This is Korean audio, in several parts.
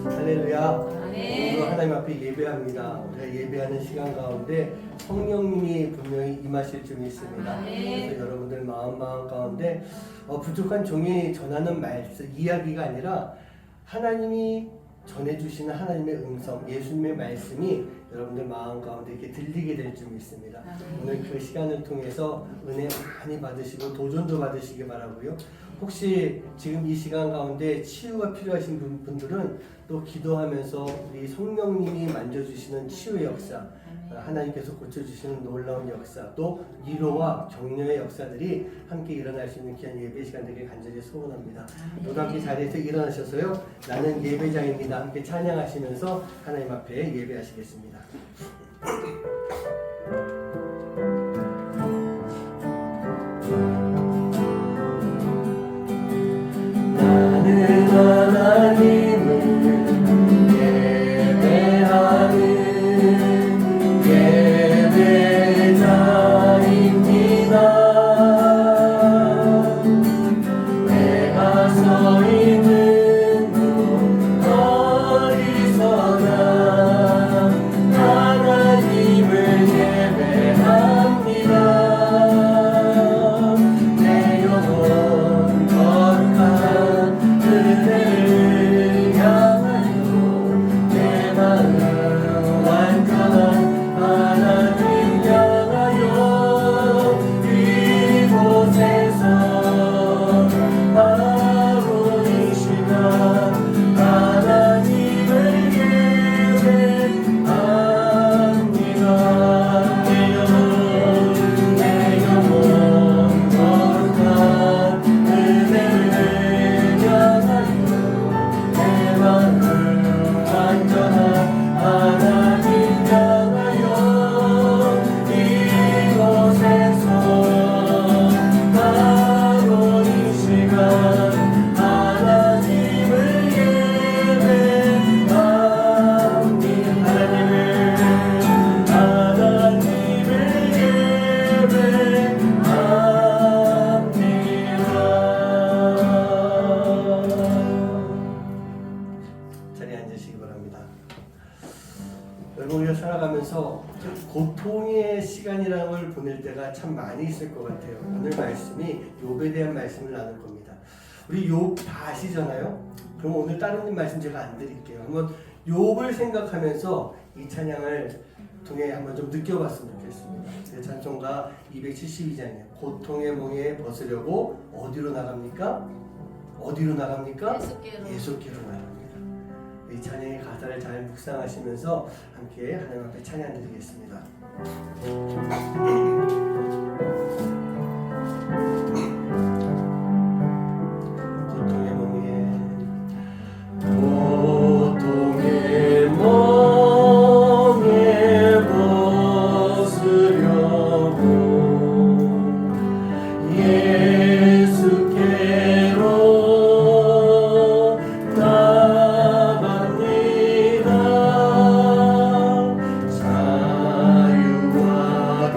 할렐루야. 오늘 하나님 앞에 예배합니다. 우리가 예배하는 시간 가운데 성령님이 분명히 임하실 줄 믿습니다. 그래서 여러분들 마음 가운데 부족한 종이 전하는 말씀, 이야기가 아니라 하나님이 전해주시는 하나님의 음성, 예수님의 말씀이 여러분들 마음 가운데 이렇게 들리게 될 줄 믿습니다. 오늘 그 시간을 통해서 은혜 많이 받으시고 도전도 받으시기 바라고요. 혹시 지금 이 시간 가운데 치유가 필요하신 분들은 또 기도하면서 우리 성령님이 만져주시는 치유의 역사, 하나님께서 고쳐주시는 놀라운 역사, 또 위로와 격려의 역사들이 함께 일어날 수 있는 귀한 예배 시간 되길 간절히 소원합니다. 모두 함께 자리에서 일어나셔서요, 나는 예배자입니다. 함께 찬양하시면서 하나님 앞에 예배하시겠습니다. 나는 하나님을 예배하는 예배자입니다. 내가 서 있는 곳 어디서나 하나님을 예배합니다. 내 영혼 거룩한 그대를 향하여 내 마음 완전한 하나님 향하여 이곳에서 바로 이 시간 하나님을 예배합니다. 내 영혼 거룩한 그대를 향하여 내 마음 완전한 하나님 향하여 이곳에서 바로 이 시간 하나님을 예배합니다. 하나님을 예배합니다. 자리에 앉으시기 바랍니다. 여러분, 우리가 살아가면서 고통의 시간이라는 걸 보낼 때가 참 많이 있을 것 같아요. 오늘 말씀이 욥에 대한 말씀을 나눌 겁니다. 우리 욥 다 아시잖아요? 그럼 오늘 다른 말씀 제가 안 드릴게요. 한번 욥을 생각하면서 이 찬양을 통해 한번 좀 느껴봤으면 좋겠습니다. 제 찬송가 272장이에요. 고통의 몽에 벗으려고 어디로 나갑니까? 어디로 나갑니까? 예수께로 나갑니다. 이 찬양의 가사를 잘 묵상하시면서 함께 하나님 앞에 찬양 드리겠습니다. 고통의 몽에 벗으려고 예수께로 나갑니다. 자유와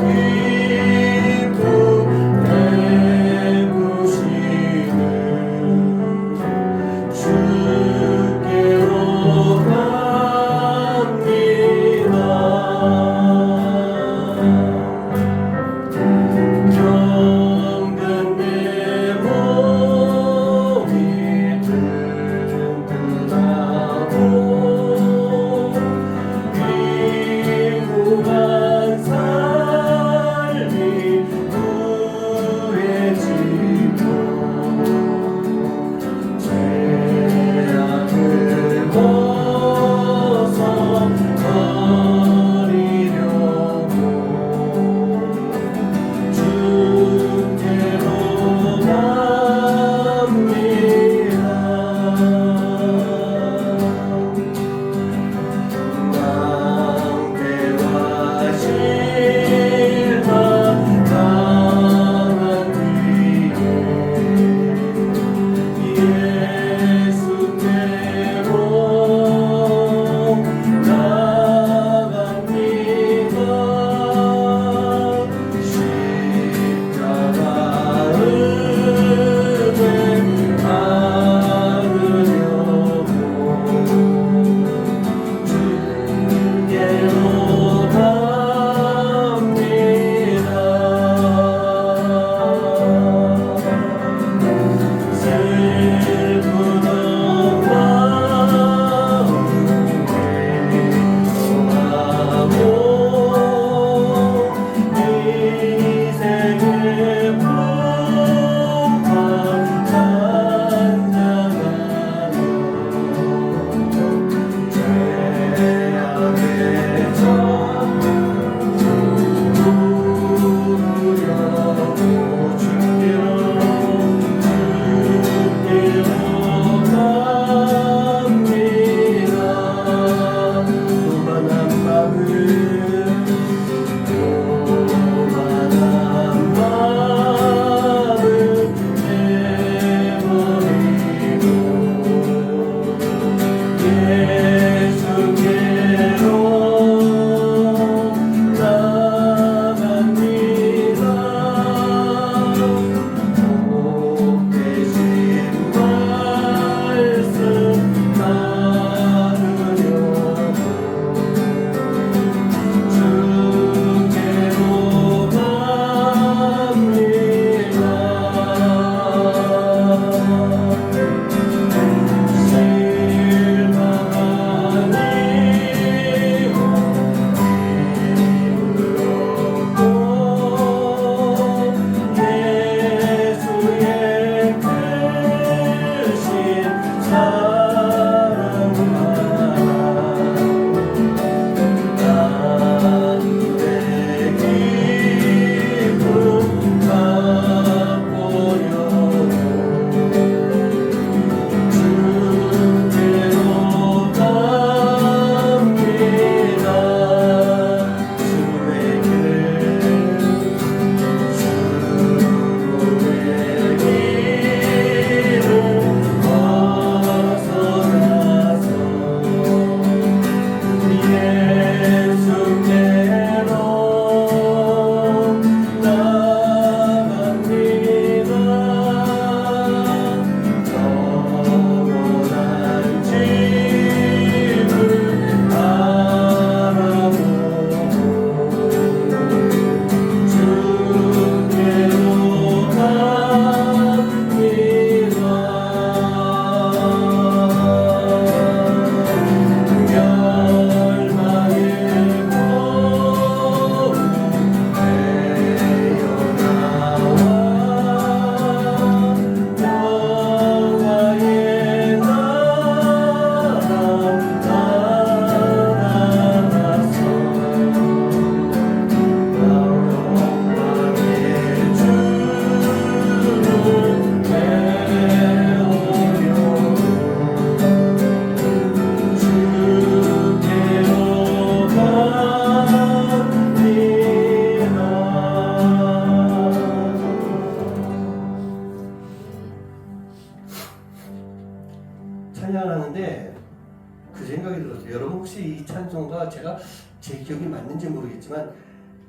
찬송가 제가 제 기억이 맞는지 모르겠지만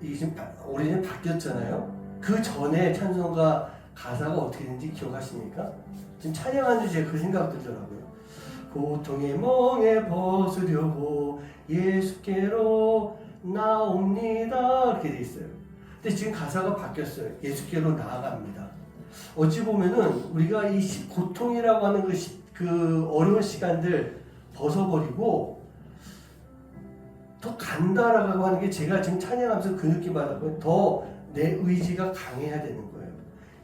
이게 지금 오래전에 바뀌었잖아요. 그 전에 찬송가 가사가 어떻게 되는지 기억하십니까? 지금 찬양하는 중 제가 그 생각 들더라고요. 고통의 멍에 벗으려고 예수께로 나옵니다. 이렇게 돼 있어요. 근데 지금 가사가 바뀌었어요. 예수께로 나아갑니다. 어찌 보면은 우리가 이 고통이라고 하는 그 어려운 시간들 벗어버리고 더 간다라고 하는 게 제가 지금 찬양하면서 그 느낌 받았고요. 더 내 의지가 강해야 되는 거예요.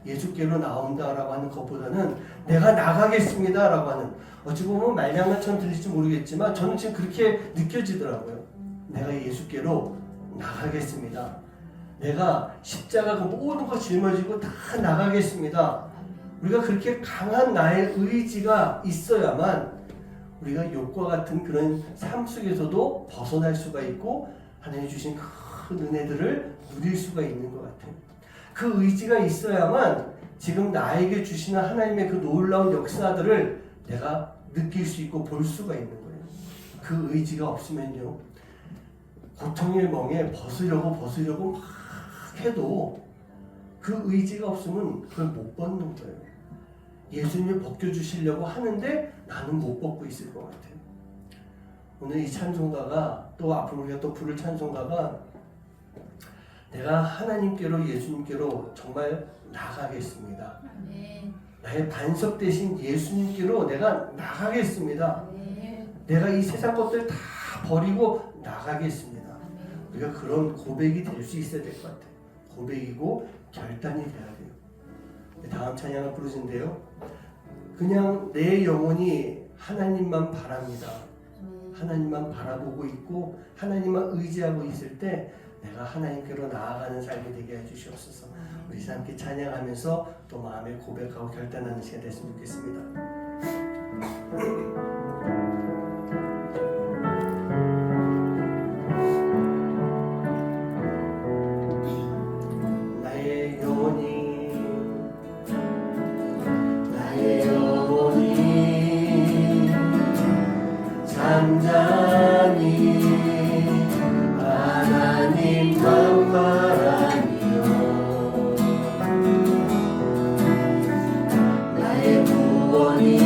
예수께로 나온다라고 하는 것보다는 내가 나가겠습니다라고 하는, 어찌 보면 말장난처럼 들릴지 모르겠지만 저는 지금 그렇게 느껴지더라고요. 내가 예수께로 나가겠습니다. 내가 십자가 그 모든 거 짊어지고 다 나가겠습니다. 우리가 그렇게 강한 나의 의지가 있어야만 우리가 욕과 같은 그런 삶 속에서도 벗어날 수가 있고 하나님이 주신 큰 은혜들을 누릴 수가 있는 것 같아요. 그 의지가 있어야만 지금 나에게 주시는 하나님의 그 놀라운 역사들을 내가 느낄 수 있고 볼 수가 있는 거예요. 그 의지가 없으면요, 고통의 멍에 벗으려고 막 해도 그 의지가 없으면 그걸 못 벗는 거예요. 예수님이 벗겨주시려고 하는데 나는 못 벗고 있을 것 같아요. 오늘 이 찬송가가, 또 앞으로 우리가 또 부를 찬송가가, 내가 하나님께로, 예수님께로 정말 나가겠습니다. 나의 반석 대신 예수님께로 내가 나가겠습니다. 내가 이 세상 것들 다 버리고 나가겠습니다. 우리가 그런 고백이 될 수 있어야 될 것 같아요. 고백이고 결단이 돼야 돼요. 다음 찬양을 부르신데요, 그냥 내 영혼이 하나님만 바랍니다. 하나님만 바라보고 있고 하나님만 의지하고 있을 때 내가 하나님께로 나아가는 삶이 되게 해주시옵소서. 우리 함께 찬양하면서 또 마음에 고백하고 결단하는 시간 됐으면 좋겠습니다. 나의 영혼이 잠잠히 하나님만 바라며 나의 구원이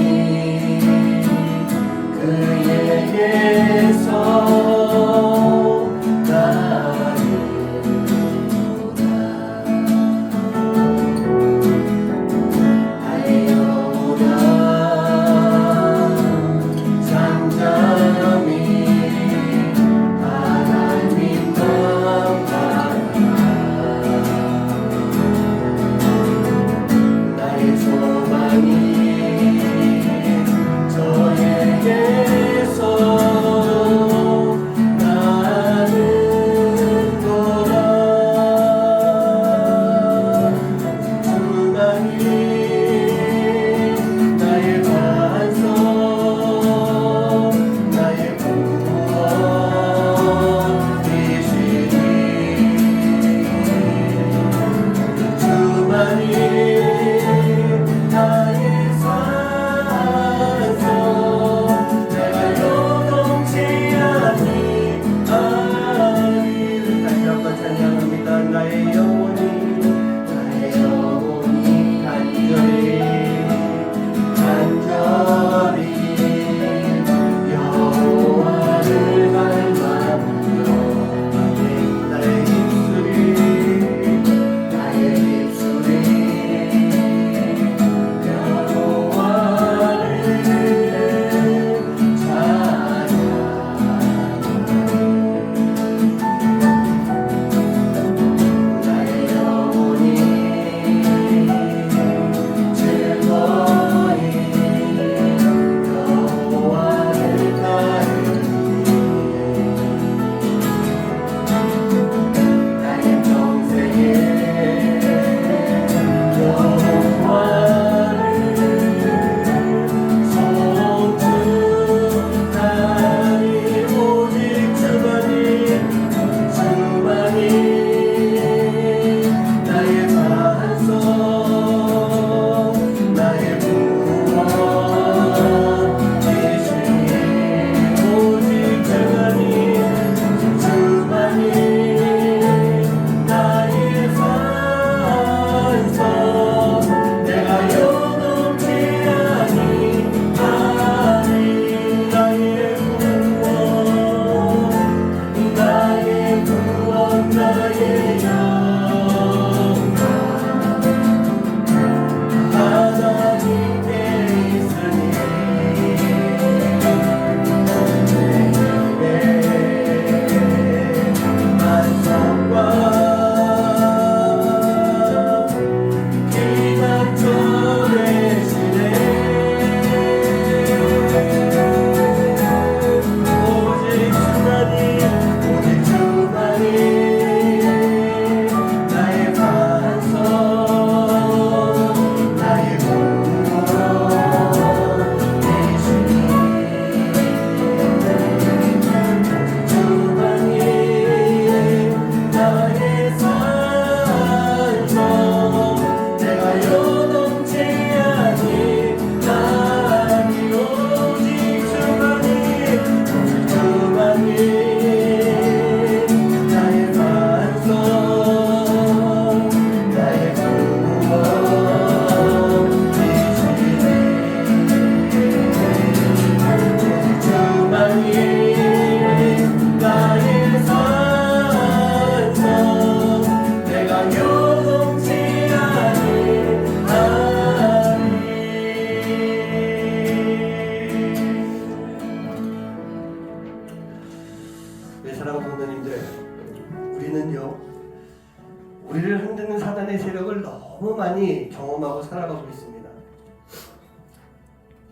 우리를 흔드는 사단의 세력을 너무 많이 경험하고 살아가고 있습니다.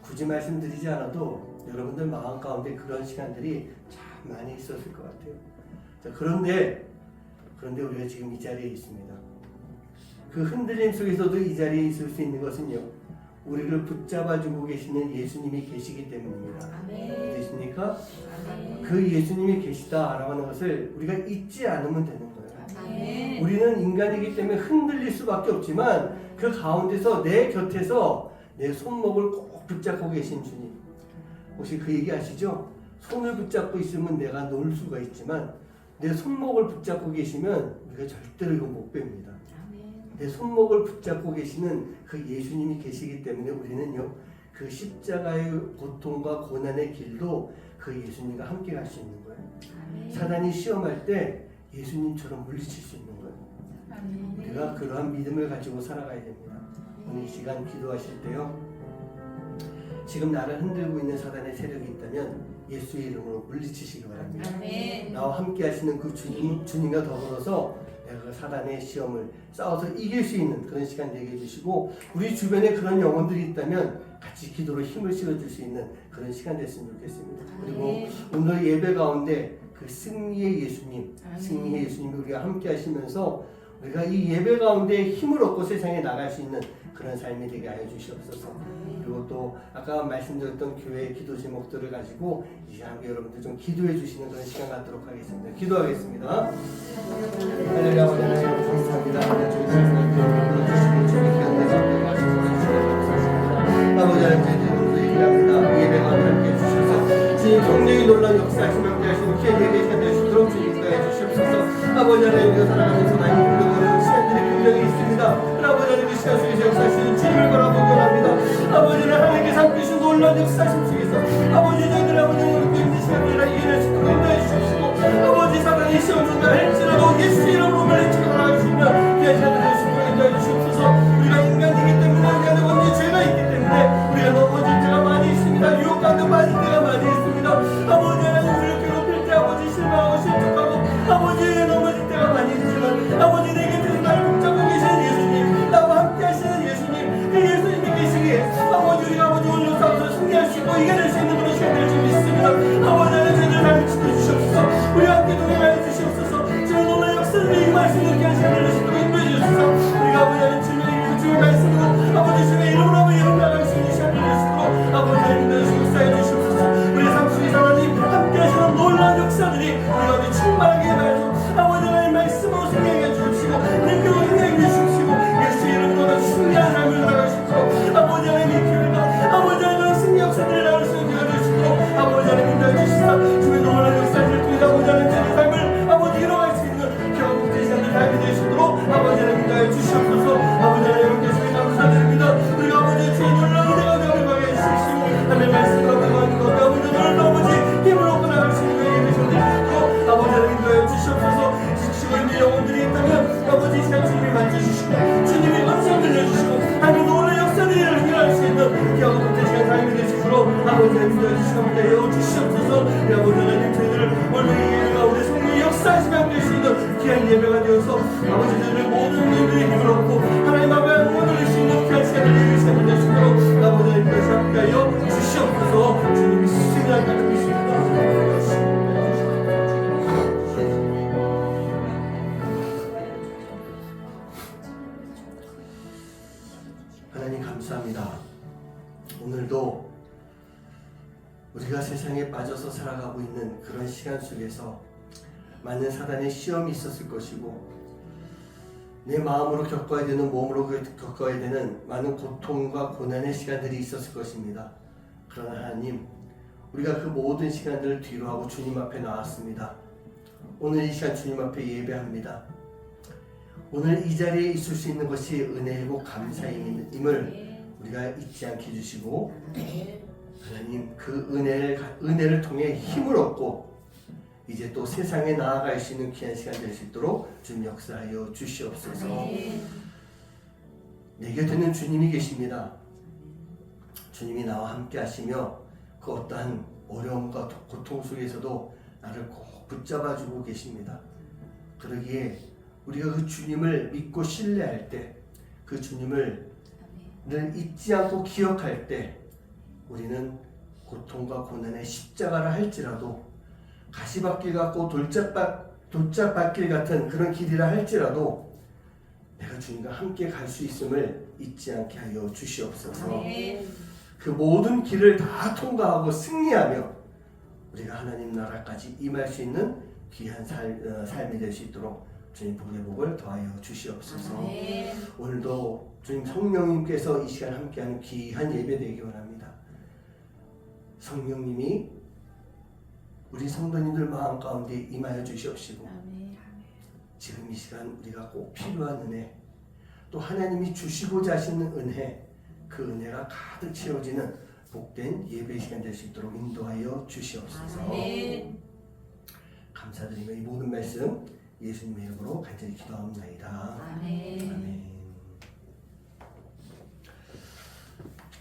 굳이 말씀드리지 않아도 여러분들 마음 가운데 그런 시간들이 참 많이 있었을 것 같아요. 자, 그런데 우리가 지금 이 자리에 있습니다. 그 흔들림 속에서도 이 자리에 있을 수 있는 것은요, 우리를 붙잡아주고 계시는 예수님이 계시기 때문입니다. 되십니까? 그 예수님이 계시다라고 하는 것을 우리가 잊지 않으면 되는 거예요. 우리는 인간이기 때문에 흔들릴 수밖에 없지만 그 가운데서 내 곁에서 내 손목을 꼭 붙잡고 계신 주님, 혹시 그 얘기 아시죠? 손을 붙잡고 있으면 내가 놓을 수가 있지만 내 손목을 붙잡고 계시면 우리가 절대로 이거 못 뺍니다. 내 손목을 붙잡고 계시는 그 예수님이 계시기 때문에 우리는요, 그 십자가의 고통과 고난의 길도 그 예수님과 함께 갈 수 있는 거예요. 사단이 시험할 때 예수님처럼 물리칠 수 있는 거예요. 우리가 그러한 믿음을 가지고 살아가야 됩니다. 오늘 이 시간 기도하실 때요, 지금 나를 흔들고 있는 사단의 세력이 있다면 예수의 이름으로 물리치시기 바랍니다. 나와 함께 하시는 그 주님과 더불어서 내가 그 사단의 시험을 싸워서 이길 수 있는 그런 시간 되게 해주시고, 우리 주변에 그런 영혼들이 있다면 같이 기도로 힘을 실어줄 수 있는 그런 시간 됐으면 좋겠습니다. 그리고 오늘 예배 가운데 그 승리의 예수님, 승리의 예수님이 우리가 함께 하시면서 우리가 이 예배 가운데 힘을 얻고 세상에 나갈 수 있는 그런 삶이 되게 하여 주시옵소서. 그리고 또 아까 말씀드렸던 교회의 기도 제목들을 가지고 이 시간 여러분들 좀 기도해 주시는 그런 시간 갖도록 하겠습니다. 기도하겠습니다. 할렐루야, 하나님 감사합니다. 아버지 하나님 얘기합니다. 예배가 함께 해주셔서 주님 성령이 놀라운 역사하시며 함께 하시는 귀한 예배 시간 되시도록 주님 인도해 주시옵소서. 아버지 하나님 살아가면서 많이 힘들어하는 시간들이 분명히 있습니다. 아버지 하나님 그 시간 속에서 역사하시는 주님을 바라보고 합니다. 아버지는 하나님께서 함께 주신 놀라운 역사하심 속에서 아버지 저희들 아버지는 그 시간들이라 이해할 수 있도록 인도해 주시옵시고, 아버지 사단이 시험 중에 할지라도 예수 이름으로 말해주고 나아가시며 귀한 시간을 주시고 인도해 주시옵소서. 우리가 인간이기 때문에 인간의 원죄 죄가 있기 때문에 우리가 넘어질 때가 많이 있습니다. 유혹 가운데 빠질 때가 많이 있습니다. 아버지 하나님 우리를 괴롭힐 때 아버지 실망하고 실족하고 아버지 넘어질 때가 많이 있지만 아버지 내 곁에서 나를 붙잡고 계시는 예수님, 나와 함께 하시는 예수님, 그 예수님이 계시기에 아버지 우리가 아버지 오늘 싸워서 승리할 수 있고 이겨낼 수 있는 그런 시간들을 좀 있습니다. 아버지 하나님 저희들 삶을 지켜주시옵소서. 우리와 함께 동행하여 주시옵소서. 주의 놀라운 역사를 이 말씀을 이렇게 한 시간을 주시도록 인도해 주시옵소서. 우리가 아버지 하나님 주의 말씀으로 아버지 주의 이름으로 아버지 이름 나갈 수 있는 시간을 주시도록 아버지 하나님 역사해 주시옵소서. 우리 삶 속에 하나님 함께 하시는 놀라운 역사들이 우리가 아버지 충만하게 해서 아버지 하나님 말씀으로 승리하게 해주시고 능력으로 승리하게 해주시고 예수의 이름으로 승리한 삶을 나가시고 아버지 하나님 이 교회가 아버지 하나님 승리 역사들을 나갈 수 있게 해주시도록 아버지 하나님 인도해 주시사 주의 놀라운 역사들을 통해 아버지 하나님 제 삶을 아버지 이뤄갈 수 있는 경험된 시간을 살게 되시도록 아버지 하나님 인도해 주시옵소서. 아버지 하나님 아버지 하나님 도와주시옵소서. 주시옵소서. 아버지 하나님 저희들을 오늘 이 예배 가운데 성령의 역사하시면 될 수 있는 귀한 예배가 되어서 아버지 저희들 모든 일들의 힘을 얻고 하나님 앞에 응원을 수 있는 귀한 시간을 내주시면 될 수 있도록 아버지 하나님 다시 함께하여 주시옵소서. 주님이 수행하는 것입니다. 하나님 감사합니다. 오늘도 우리가 세상에 빠져서 살아가고 있는 그런 시간 속에서 많은 사단의 시험이 있었을 것이고 내 마음으로 겪어야 되는 몸으로 겪어야 되는 많은 고통과 고난의 시간들이 있었을 것입니다. 그러나 하나님 우리가 그 모든 시간들을 뒤로하고 주님 앞에 나왔습니다. 오늘 이 시간 주님 앞에 예배합니다. 오늘 이 자리에 있을 수 있는 것이 은혜이고 감사임을 우리가 잊지 않게 해주시고 하나님 그 은혜를 통해 힘을 얻고 이제 또 세상에 나아갈 수 있는 귀한 시간 될 수 있도록 주님 역사하여 주시옵소서. 내 곁에는 주님이 계십니다. 주님이 나와 함께 하시며 그 어떠한 어려움과 고통 속에서도 나를 꼭 붙잡아주고 계십니다. 그러기에 우리가 그 주님을 믿고 신뢰할 때, 그 주님을 늘 잊지 않고 기억할 때 우리는 고통과 고난의 십자가를 할지라도 가시밭길 같고 돌짝밭길 같은 그런 길이라 할지라도 내가 주님과 함께 갈 수 있음을 잊지 않게 하여 주시옵소서. 그 모든 길을 다 통과하고 승리하며 우리가 하나님 나라까지 임할 수 있는 귀한 삶이 될 수 있도록 주님 복의 복을 더하여 주시옵소서. 오늘도 주님 성령님께서 이 시간 함께하는 귀한 예배 되기 원합니다. 성령님이 우리 성도님들 마음 가운데 임하여 주시옵시고 지금 이 시간 우리가 꼭 필요한 은혜 또 하나님이 주시고자 하시는 은혜 그 은혜가 가득 채워지는 복된 예배 시간 될 수 있도록 인도하여 주시옵소서. 감사드리며 이 모든 말씀 예수님의 이름으로 간절히 기도합니다. 아멘.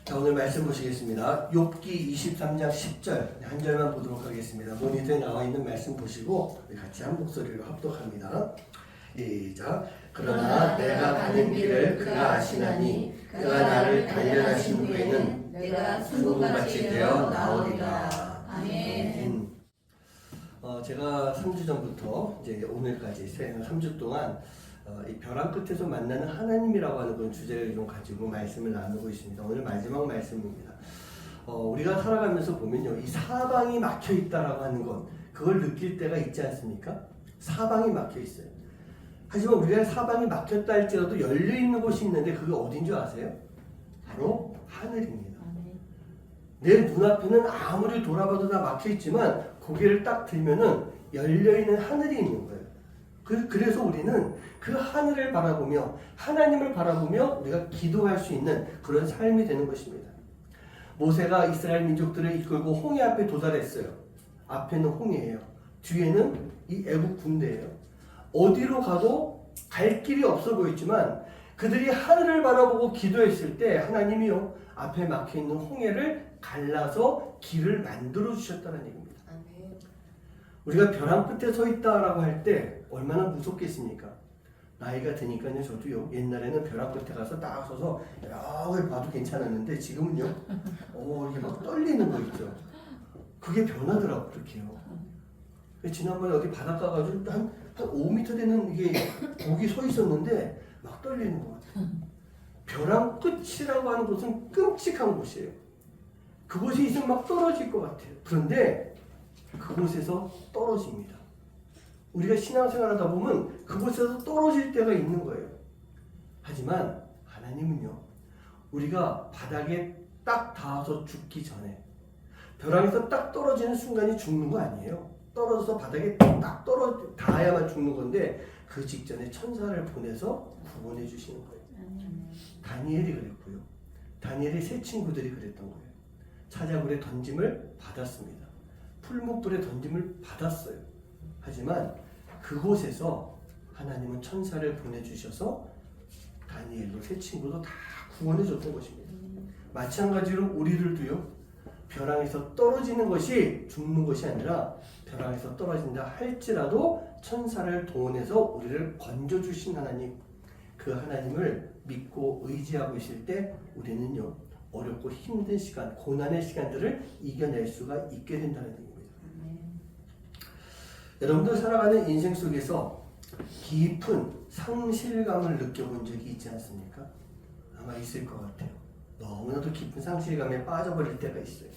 자, 오늘 말씀 보시겠습니다. 욥기 23장 10절 한 절만 보도록 하겠습니다. 모니터에 나와 있는 말씀 보시고 같이 한 목소리로 합독합니다. 시작. 그러나 내가 가는 길을 그가 아시나니 그가 나를 단련하신 후에는 내가 수금같이 되어 나오리라. 아멘. 제가 3주 전부터 이제 오늘까지 3주 동안 이 벼랑 끝에서 만나는 하나님이라고 하는 그런 주제를 좀 가지고 말씀을 나누고 있습니다. 오늘 마지막 말씀입니다. 우리가 살아가면서 보면요, 이 사방이 막혀 있다라고 하는 것, 그걸 느낄 때가 있지 않습니까? 사방이 막혀 있어요. 하지만 우리가 사방이 막혔다 할지라도 열려 있는 곳이 있는데 그게 어딘 줄 아세요? 바로 하늘입니다. 내 눈앞에는 아무리 돌아봐도 다 막혀 있지만 고개를 딱 들면은 열려 있는 하늘이 있는 거예요. 그래서 우리는 그 하늘을 바라보며 하나님을 바라보며 우리가 기도할 수 있는 그런 삶이 되는 것입니다. 모세가 이스라엘 민족들을 이끌고 홍해 앞에 도달했어요. 앞에는 홍해예요. 뒤에는 이 애국 군대예요. 어디로 가도 갈 길이 없어 보였지만 그들이 하늘을 바라보고 기도했을 때 하나님이요 앞에 막혀있는 홍해를 갈라서 길을 만들어 주셨다는 얘기입니다. 우리가 벼랑 끝에 서 있다라고 할 때 얼마나 무섭겠습니까? 나이가 드니까요 저도요 옛날에는 벼랑 끝에 가서 딱 서서 여기 봐도 괜찮았는데 지금은요 이게 막 떨리는 거 있죠. 그게 변하더라고 그렇게요. 지난번에 어디 바닷가 가지고 한 5m 되는 이게 거기 서 있었는데 막 떨리는 것 같아요. 벼랑 끝이라고 하는 곳은 끔찍한 곳이에요. 그곳이 있으면 막 떨어질 것 같아요. 그런데 그곳에서 떨어집니다. 우리가 신앙생활하다 보면 그곳에서 떨어질 때가 있는 거예요. 하지만 하나님은요 우리가 바닥에 딱 닿아서 죽기 전에 벼랑에서 딱 떨어지는 순간이 죽는 거 아니에요. 떨어져서 바닥에 딱 닿아야만 죽는 건데 그 직전에 천사를 보내서 구원해 주시는 거예요. 다니엘이 그랬고요. 다니엘의 세 친구들이 그랬던 거예요. 사자굴에 던짐을 받았습니다. 풀무불에 던짐을 받았어요. 하지만 그곳에서 하나님은 천사를 보내주셔서 다니엘도 세 친구도 다 구원해 줬던 것입니다. 마찬가지로 우리들도요 벼랑에서 떨어지는 것이 죽는 것이 아니라 벼랑에서 떨어진다 할지라도 천사를 동원해서 우리를 건져주신 하나님, 그 하나님을 믿고 의지하고 있을 때 우리는요 어렵고 힘든 시간, 고난의 시간들을 이겨낼 수가 있게 된다는 얘기입니다. 여러분들 살아가는 인생 속에서 깊은 상실감을 느껴본 적이 있지 않습니까? 아마 있을 것 같아요. 너무나도 깊은 상실감에 빠져버릴 때가 있어요.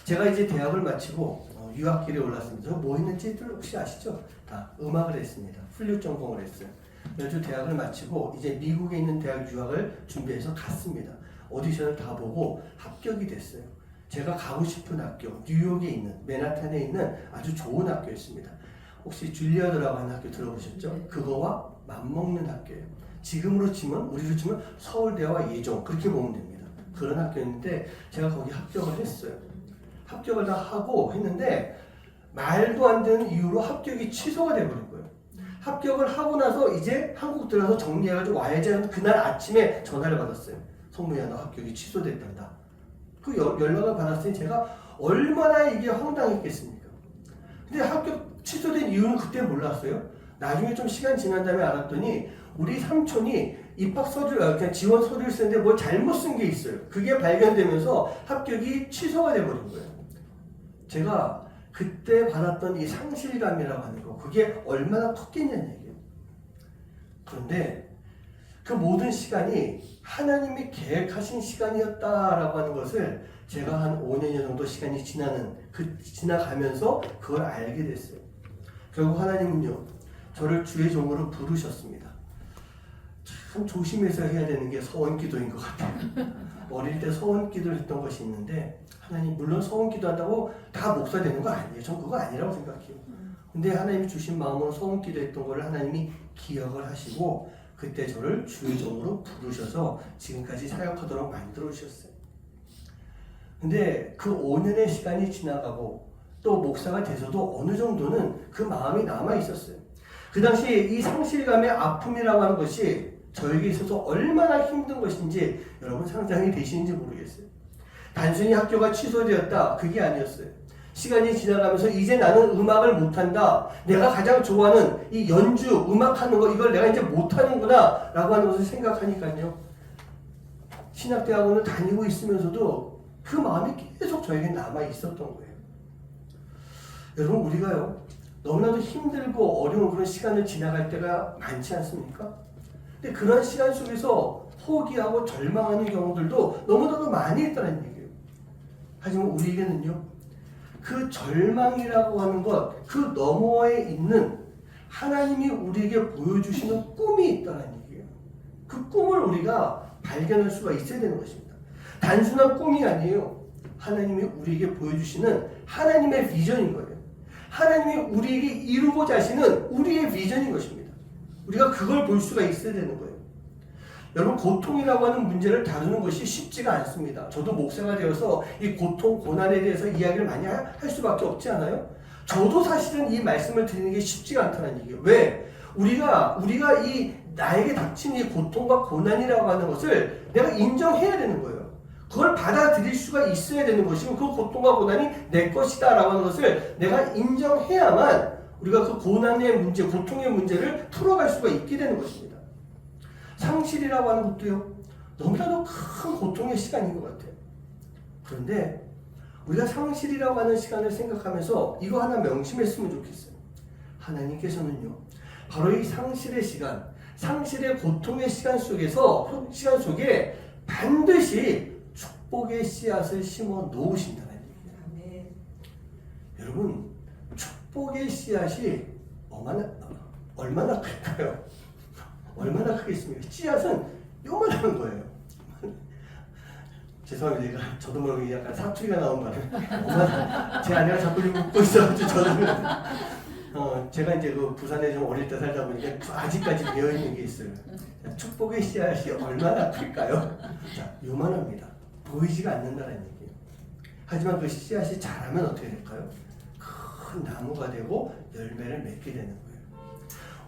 제가 이제 대학을 마치고 유학길에 올랐습니다. 저 뭐 했는지들 혹시 아시죠? 다 음악을 했습니다. 플룻 전공을 했어요. 그래서 대학을 마치고 이제 미국에 있는 대학 유학을 준비해서 갔습니다. 오디션을 다 보고 합격이 됐어요. 제가 가고 싶은 학교, 뉴욕에 있는, 맨하탄에 있는 아주 좋은 학교였습니다. 혹시 줄리아드라고 하는 학교 들어보셨죠? 그거와 맞먹는 학교예요. 지금으로 치면, 우리로 치면 서울대와 예종, 그렇게 보면 됩니다. 그런 학교였는데 제가 거기 합격을 했어요. 합격을 다 하고 했는데 말도 안 되는 이유로 합격이 취소가 돼버린 거예요. 합격을 하고 나서 이제 한국 들어가서 정리해가지고 와야지 하는 그날 아침에 전화를 받았어요. 성무야, 너 합격이 취소됐단다. 그 연락을 받았으니 제가 얼마나 이게 황당했겠습니까? 근데 합격 취소된 이유는 그때 몰랐어요. 나중에 좀 시간 지난 다음에 알았더니 우리 삼촌이 입학 서류를, 그냥 지원 서류를 쓰는데 뭐 잘못 쓴 게 있어요. 그게 발견되면서 합격이 취소가 돼버린 거예요. 제가 그때 받았던 이 상실감이라고 하는 거, 그게 얼마나 컸겠냐는 얘기예요. 그런데 그 모든 시간이 하나님이 계획하신 시간이었다라고 하는 것을 제가 한 5년여 정도 시간이 지나가면서 그걸 알게 됐어요. 결국 하나님은요, 저를 주의 종으로 부르셨습니다. 참 조심해서 해야 되는 게 서원기도인 것 같아요. 어릴 때 서원기도를 했던 것이 있는데, 하나님 물론 서원기도 한다고 다 목사 되는 거 아니에요. 전 그거 아니라고 생각해요. 근데 하나님이 주신 마음으로 서원기도 했던 거를 하나님이 기억을 하시고 그때 저를 주의 종으로 부르셔서 지금까지 사역하도록 만들어 주셨어요. 근데 그 5년의 시간이 지나가고 또 목사가 돼서도 어느 정도는 그 마음이 남아 있었어요. 그 당시에 이 상실감의 아픔이라고 하는 것이 저에게 있어서 얼마나 힘든 것인지 여러분 상상이 되시는지 모르겠어요. 단순히 학교가 취소되었다, 그게 아니었어요. 시간이 지나가면서 이제 나는 음악을 못한다, 내가 가장 좋아하는 이 연주, 음악하는 거, 이걸 내가 이제 못하는구나 라고 하는 것을 생각하니까요, 신학대학원을 다니고 있으면서도 그 마음이 계속 저에게 남아 있었던 거예요. 여러분, 우리가요 너무나도 힘들고 어려운 그런 시간을 지나갈 때가 많지 않습니까? 근데 그런 시간 속에서 포기하고 절망하는 경우들도 너무나도 많이 있다는 얘기예요. 하지만 우리에게는요, 그 절망이라고 하는 것, 그 너머에 있는 하나님이 우리에게 보여주시는 꿈이 있다는 얘기예요. 그 꿈을 우리가 발견할 수가 있어야 되는 것입니다. 단순한 꿈이 아니에요. 하나님이 우리에게 보여주시는 하나님의 비전인 거예요. 하나님이 우리에게 이루고자 하시는 우리의 비전인 것입니다. 우리가 그걸 볼 수가 있어야 되는 거예요. 여러분, 고통이라고 하는 문제를 다루는 것이 쉽지가 않습니다. 저도 목사가 되어서 이 고통, 고난에 대해서 이야기를 많이 할 수밖에 없지 않아요? 저도 사실은 이 말씀을 드리는 게 쉽지가 않다는 얘기예요. 왜? 우리가 이 나에게 닥친 이 고통과 고난이라고 하는 것을 내가 인정해야 되는 거예요. 그걸 받아들일 수가 있어야 되는 것이고, 그 고통과 고난이 내 것이다 라고 하는 것을 내가 인정해야만 우리가 그 고난의 문제, 고통의 문제를 풀어갈 수가 있게 되는 것입니다. 상실이라고 하는 것도요, 너무나도 큰 고통의 시간인 것 같아요. 그런데 우리가 상실이라고 하는 시간을 생각하면서 이거 하나 명심했으면 좋겠어요. 하나님께서는요, 바로 이 상실의 시간, 상실의 고통의 시간 속에 반드시 축복의 씨앗을 심어 놓으신다는 얘기예요. 여러분, 축복의 씨앗이 얼마나 클까요? 얼마나 크겠습니까? 씨앗은 요만한 거예요. 죄송합니다. 저도 모르게 약간 사투리가 나온 바람에 제 아내가 자꾸 웃고 있어가지고 저는 제가 이제 그 부산에 좀 어릴 때 살다 보니까 아직까지 배어있는 게 있어요. 축복의 씨앗이 얼마나 클까요? 자, 요만합니다. 보이지가 않는다는 얘기예요. 하지만 그 씨앗이 자라면 어떻게 될까요? 큰 나무가 되고 열매를 맺게 되는 거예요.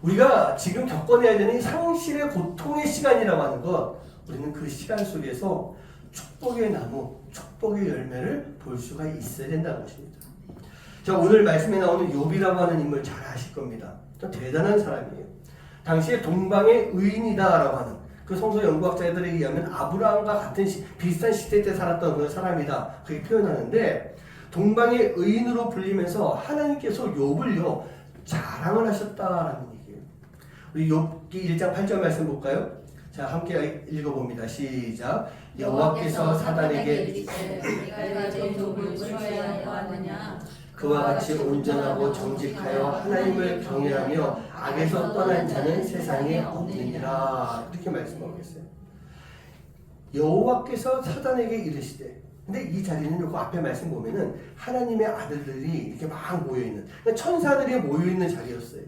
우리가 지금 겪어내야 되는 상실의 고통의 시간이라고 하는 것, 우리는 그 시간 속에서 축복의 나무, 축복의 열매를 볼 수가 있어야 된다는 것입니다. 자, 오늘 말씀에 나오는 욥이라고 하는 인물 잘 아실 겁니다. 좀 대단한 사람이에요. 당시에 동방의 의인이다라고 하는 그 성서 연구학자들에 의하면 아브라함과 같은 비슷한 시대 때 살았던 그런 사람이다 그렇게 표현하는데, 동방의 의인으로 불리면서 하나님께서 욥을요 자랑을 하셨다라는 얘기예요. 우리 욥기 1장 8절 말씀 볼까요? 자, 함께 읽어봅니다. 시작. 여호와께서 사단에게 이르시되 네가 내 욥을 치료하여 왔느냐? 그와 같이 온전하고 정직하여 하나님을 경외하며 악에서 떠난 자는 세상에 없느니라. 이렇게 말씀하고 있어요. 여호와께서 사단에게 이르시되, 근데 이 자리는 그 앞에 말씀 보면은 하나님의 아들들이 이렇게 막 모여있는, 그러니까 천사들이 모여있는 자리였어요.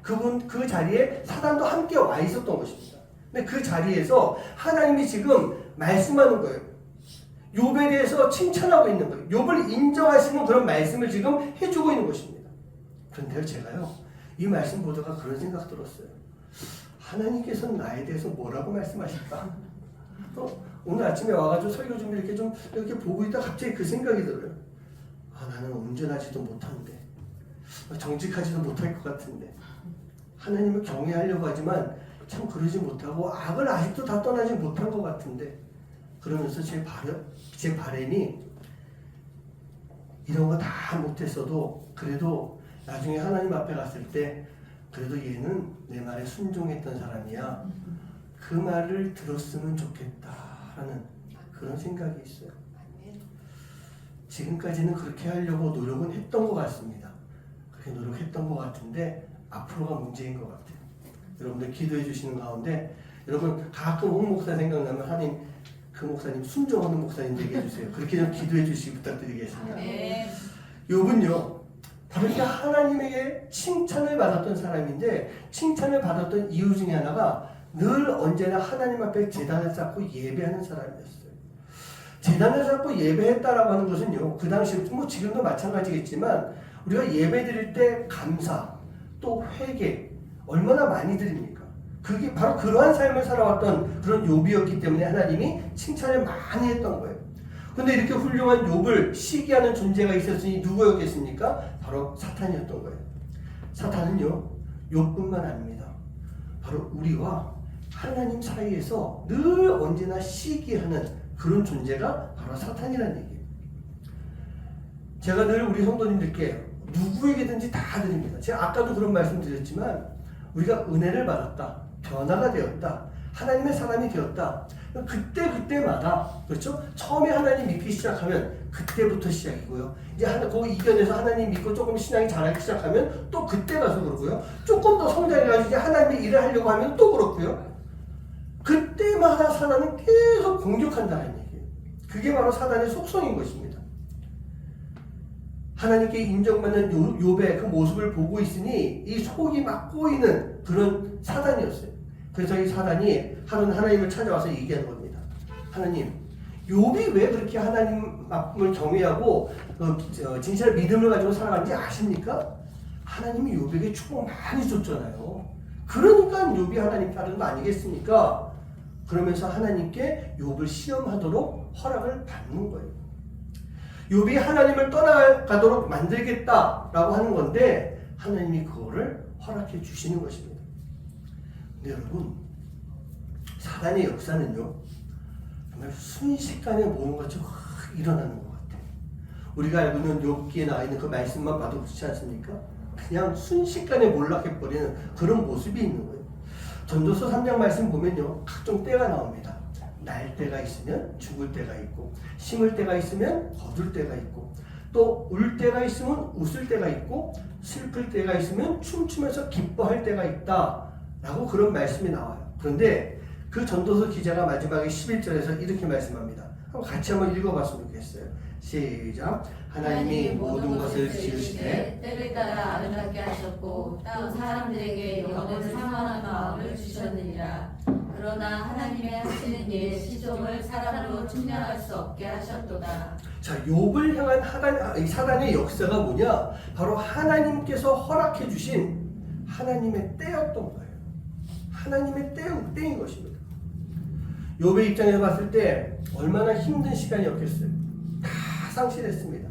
그 자리에 사단도 함께 와 있었던 것입니다. 근데 그 자리에서 하나님이 지금 말씀하는 거예요. 욥에 대해서 칭찬하고 있는 거예요. 욥을 인정하시는 그런 말씀을 지금 해주고 있는 것입니다. 그런데요, 제가요 이 말씀 보다가 그런 생각 들었어요. 하나님께서는 나에 대해서 뭐라고 말씀하실까? 오늘 아침에 와가지고 설교 좀 이렇게 보고 있다 갑자기 그 생각이 들어요. 나는 온전하지도 못한데, 정직하지도 못할 것 같은데, 하나님을 경외하려고 하지만 참 그러지 못하고 악을 아직도 다 떠나지 못한 것 같은데, 그러면서 제 바람이 이런 거 다 못했어도 그래도 나중에 하나님 앞에 갔을 때 그래도 얘는 내 말에 순종했던 사람이야, 그 말을 들었으면 좋겠다라는 그런 생각이 있어요. 지금까지는 그렇게 하려고 노력은 했던 것 같습니다. 그렇게 노력했던 것 같은데 앞으로가 문제인 것 같아요. 여러분들 기도해 주시는 가운데, 여러분 가끔 홍 목사 생각나면 하나님 그 목사님 순종하는 목사님 되게 해주세요. 그렇게 좀 기도해 주시기 부탁드리겠습니다. 욥은요 바로 이렇게 하나님에게 칭찬을 받았던 사람인데, 칭찬을 받았던 이유 중에 하나가 늘 언제나 하나님 앞에 제단을 쌓고 예배하는 사람이었어요. 제단을 쌓고 예배했다라고 하는 것은요, 그 당시 뭐 지금도 마찬가지겠지만 우리가 예배 드릴 때 감사 또 회개 얼마나 많이 드립니까? 그게 바로 그러한 삶을 살아왔던 그런 욥이었기 때문에 하나님이 칭찬을 많이 했던 거예요. 근데 이렇게 훌륭한 욥을 시기하는 존재가 있었으니 누구였겠습니까? 바로 사탄이었던 거예요. 사탄은요 욥뿐만 아닙니다. 바로 우리와 하나님 사이에서 늘 언제나 시기하는 그런 존재가 바로 사탄이라는 얘기예요. 제가 늘 우리 성도님들께 누구에게든지 다 드립니다. 제가 아까도 그런 말씀 드렸지만, 우리가 은혜를 받았다, 변화가 되었다, 하나님의 사람이 되었다, 그때마다, 그렇죠? 처음에 하나님 믿기 시작하면 그때부터 시작이고요. 이제 그거 이겨내서 하나님 믿고 조금 신앙이 자라기 시작하면 또 그때 가서 그러고요. 조금 더 성장해가지고 이제 하나님의 일을 하려고 하면 또 그렇고요. 그때마다 사단은 계속 공격한다는 얘기예요. 그게 바로 사단의 속성인 것입니다. 하나님께 인정받는 욥의 그 모습을 보고 있으니 이 속이 막 꼬이는 그런 사단이었어요. 그래서 이 사단이 하나님을 찾아와서 얘기하는 겁니다. 하나님, 욥이 왜 그렇게 하나님을 경외하고 진실한 믿음을 가지고 살아가는지 아십니까? 하나님이 욥에게 축복 많이 줬잖아요. 그러니까 욥이 하나님 따르는 거 아니겠습니까? 그러면서 하나님께 욥을 시험하도록 허락을 받는 거예요. 욥이 하나님을 떠나가도록 만들겠다라고 하는 건데, 하나님이 그거를 허락해 주시는 것입니다. 근데 여러분, 사단의 역사는요 정말 순식간에 모든 것이 확 일어나는 것 같아요. 우리가 알고 있는 욥기에 나와 있는 그 말씀만 봐도 그렇지 않습니까? 그냥 순식간에 몰락해버리는 그런 모습이 있는 거예요. 전도서 3장 말씀 보면요, 각종 때가 나옵니다. 날 때가 있으면 죽을 때가 있고, 심을 때가 있으면 거둘 때가 있고, 또 울 때가 있으면 웃을 때가 있고, 슬플 때가 있으면 춤추면서 기뻐할 때가 있다 라고 그런 말씀이 나와요. 그런데 그 전도서 기자가 마지막에 11절에서 이렇게 말씀합니다. 같이 한번 읽어봤으면 좋겠어요. 시작. 하나님이 모든 것을 지으시되 때를 따라 아름답게 하셨고 또 사람들에게 영원을 사모하는 마음을 주셨느니라. 그러나 하나님의 하시는 일의 시종을 사람으로 측량할 수 없게 하셨도다. 자, 욥을 향한 사단의 역사가 뭐냐? 바로 하나님께서 허락해 주신 하나님의 때였던 거예요. 하나님의 때인 것입니다. 욥의 입장에서 봤을 때 얼마나 힘든 시간이었겠어요. 다 상실했습니다.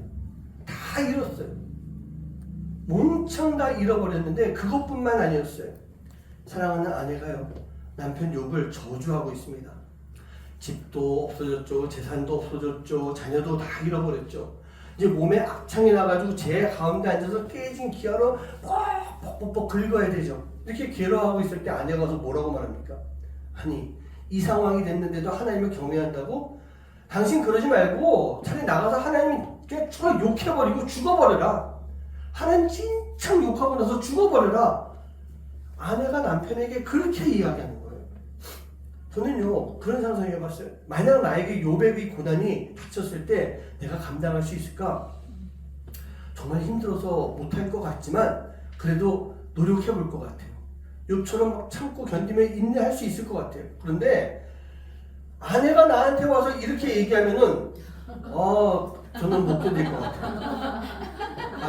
다 잃었어요. 몽창 다 잃어버렸는데 그것뿐만 아니었어요. 사랑하는 아내가요, 남편 욥을 저주하고 있습니다. 집도 없어졌죠. 재산도 없어졌죠. 자녀도 다 잃어버렸죠. 이제 몸에 악창이 나가지고 제 가운데 앉아서 깨진 기아로 뻑뻑뻑 긁어야 되죠. 이렇게 괴로워하고 있을 때 아내가 와서 뭐라고 말합니까? 아니, 이 상황이 됐는데도 하나님을 경외한다고? 당신 그러지 말고 차라리 나가서 하나님 그냥 욕해버리고 죽어버려라. 하나님 진짜 욕하고 나서 죽어버려라. 아내가 남편에게 그렇게 이야기하는 거예요. 저는요, 그런 상상을 해봤어요. 만약 나에게 욥의 이 고난이 닥쳤을 때 내가 감당할 수 있을까? 정말 힘들어서 못할 것 같지만 그래도 노력해 볼 것 같아요. 욥처럼 막 참고 견디면 인내할 수 있을 것 같아요. 그런데 아내가 나한테 와서 이렇게 얘기하면은 저는 못 견딜 것 같아요.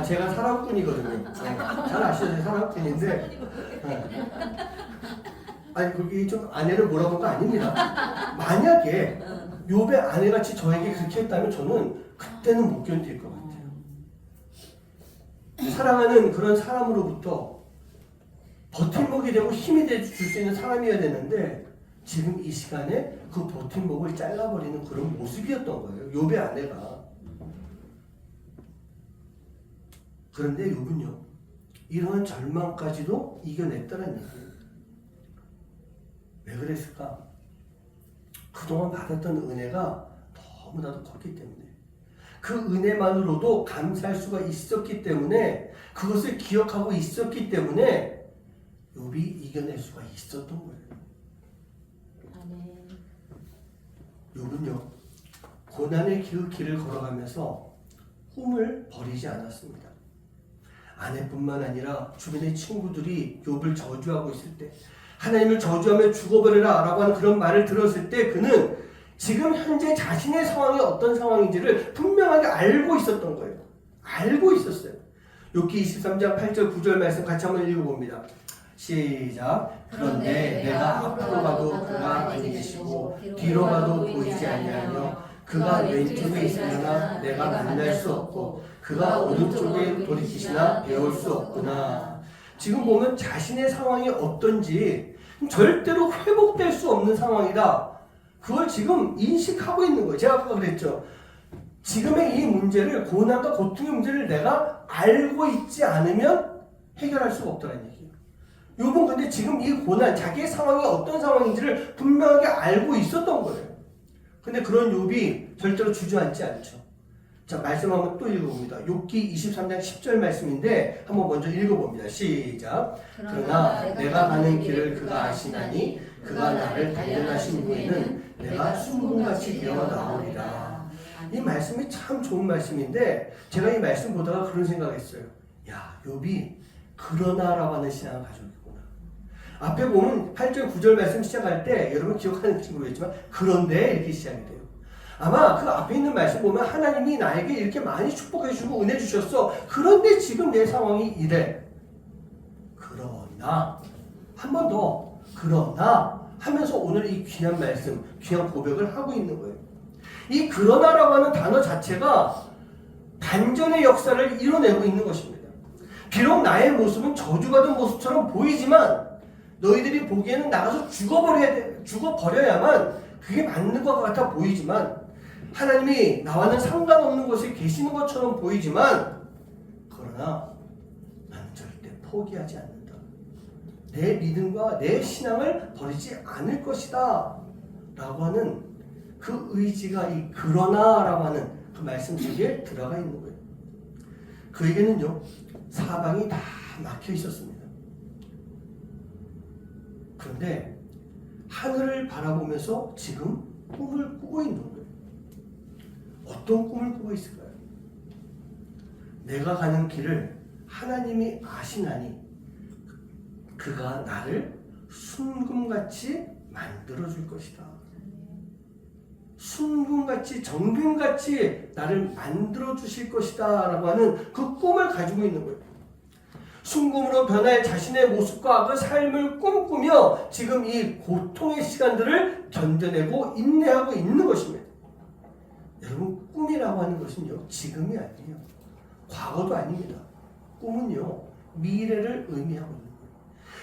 제가 사랑꾼이거든요. 잘 아시죠? 제가 사랑꾼인데 아니 그게 좀 아내를 뭐라고 한 거 아닙니다. 만약에 욥의 아내같이 저에게 그렇게 했다면 저는 그때는 못 견딜 것 같아요. 사랑하는 그런 사람으로부터 버팀목이 되고 힘이 줄 수 있는 사람이어야 되는데 지금 이 시간에 그 버팀목을 잘라버리는 그런 모습이었던 거예요. 욥의 아내가. 그런데 욥은요, 이러한 절망까지도 이겨냈다는 얘기예요. 왜 그랬을까? 그동안 받았던 은혜가 너무나도 컸기 때문에, 그 은혜만으로도 감사할 수가 있었기 때문에, 그것을 기억하고 있었기 때문에 욥이 이겨낼 수가 있었던 거예요. 욥은요, 고난의 그 길을 걸어가면서 꿈을 버리지 않았습니다. 아내뿐만 아니라 주변의 친구들이 욥을 저주하고 있을 때, 하나님을 저주하며 죽어버려라 라고 하는 그런 말을 들었을 때 그는 지금 현재 자신의 상황이 어떤 상황인지를 분명하게 알고 있었던 거예요. 알고 있었어요. 욥기 23장 8절 9절 말씀 같이 한번 읽어봅니다. 시작. 그런데 내가 앞으로 가도 그가 아니 계시고 뒤로 가도 보이지 아니하며 그가 왼쪽에 있으나 내가 만날 수 없고 그가 오른쪽에 돌이키시나 배울 수 없구나. 지금 보면 자신의 상황이 어떤지 절대로 회복될 수 없는 상황이다. 그걸 지금 인식하고 있는 거예요. 제가 아까 그랬죠. 지금의 이 문제를, 고난과 고통의 문제를 내가 알고 있지 않으면 해결할 수가 없다는 얘기예요. 욥은 근데 지금 이 고난, 자기의 상황이 어떤 상황인지를 분명하게 알고 있었던 거예요. 근데 그런 욥이 절대로 주저앉지 않죠. 자, 말씀 한번 또 읽어봅니다. 욥기 23장 10절 말씀인데 한번 먼저 읽어봅니다. 시작. 그러나 내가 가는 길을 그가 아시나니 그가 나를 발견하신 후에는 내가 순금같이 되어 나오리라. 이 말씀이 참 좋은 말씀인데 제가 이 말씀 보다가 그런 생각했어요. 야, 욥이 그러나라고 하는 신앙을 가지고 있구나. 앞에 보면 8절 9절 말씀 시작할 때 여러분 기억하는지 모르겠지만 그런데 이렇게 시작이 돼요. 아마 그 앞에 있는 말씀 보면 하나님이 나에게 이렇게 많이 축복해 주고 은혜 주셨어. 그런데 지금 내 상황이 이래. 그러나 한 번 더 그러나 하면서 오늘 이 귀한 말씀, 귀한 고백을 하고 있는 거예요. 이 그러나라고 하는 단어 자체가 반전의 역사를 이뤄내고 있는 것입니다. 비록 나의 모습은 저주받은 모습처럼 보이지만 너희들이 보기에는 나가서 죽어버려야만 그게 맞는 것 같아 보이지만 하나님이 나와는 상관없는 곳에 계시는 것처럼 보이지만 그러나 나는 절대 포기하지 않는다. 내 믿음과 내 신앙을 버리지 않을 것이다 라고 하는 그 의지가 이 그러나 라고 하는 그 말씀 속에 들어가 있는 거예요. 그에게는요 사방이 다 막혀 있었습니다. 그런데 하늘을 바라보면서 지금 꿈을 꾸고 있는 거예요. 어떤 꿈을 꾸고 있을까요? 내가 가는 길을 하나님이 아시나니 그가 나를 순금같이 만들어줄 것이다. 순금같이 정금같이 나를 만들어주실 것이다 라고 하는 그 꿈을 가지고 있는 거예요. 순금으로 변할 자신의 모습과 그 삶을 꿈꾸며 지금 이 고통의 시간들을 견뎌내고 인내하고 있는 것입니다. 여러분, 꿈이라고 하는 것은요, 지금이 아니에요. 과거도 아닙니다. 꿈은요, 미래를 의미하고 있는 거예요.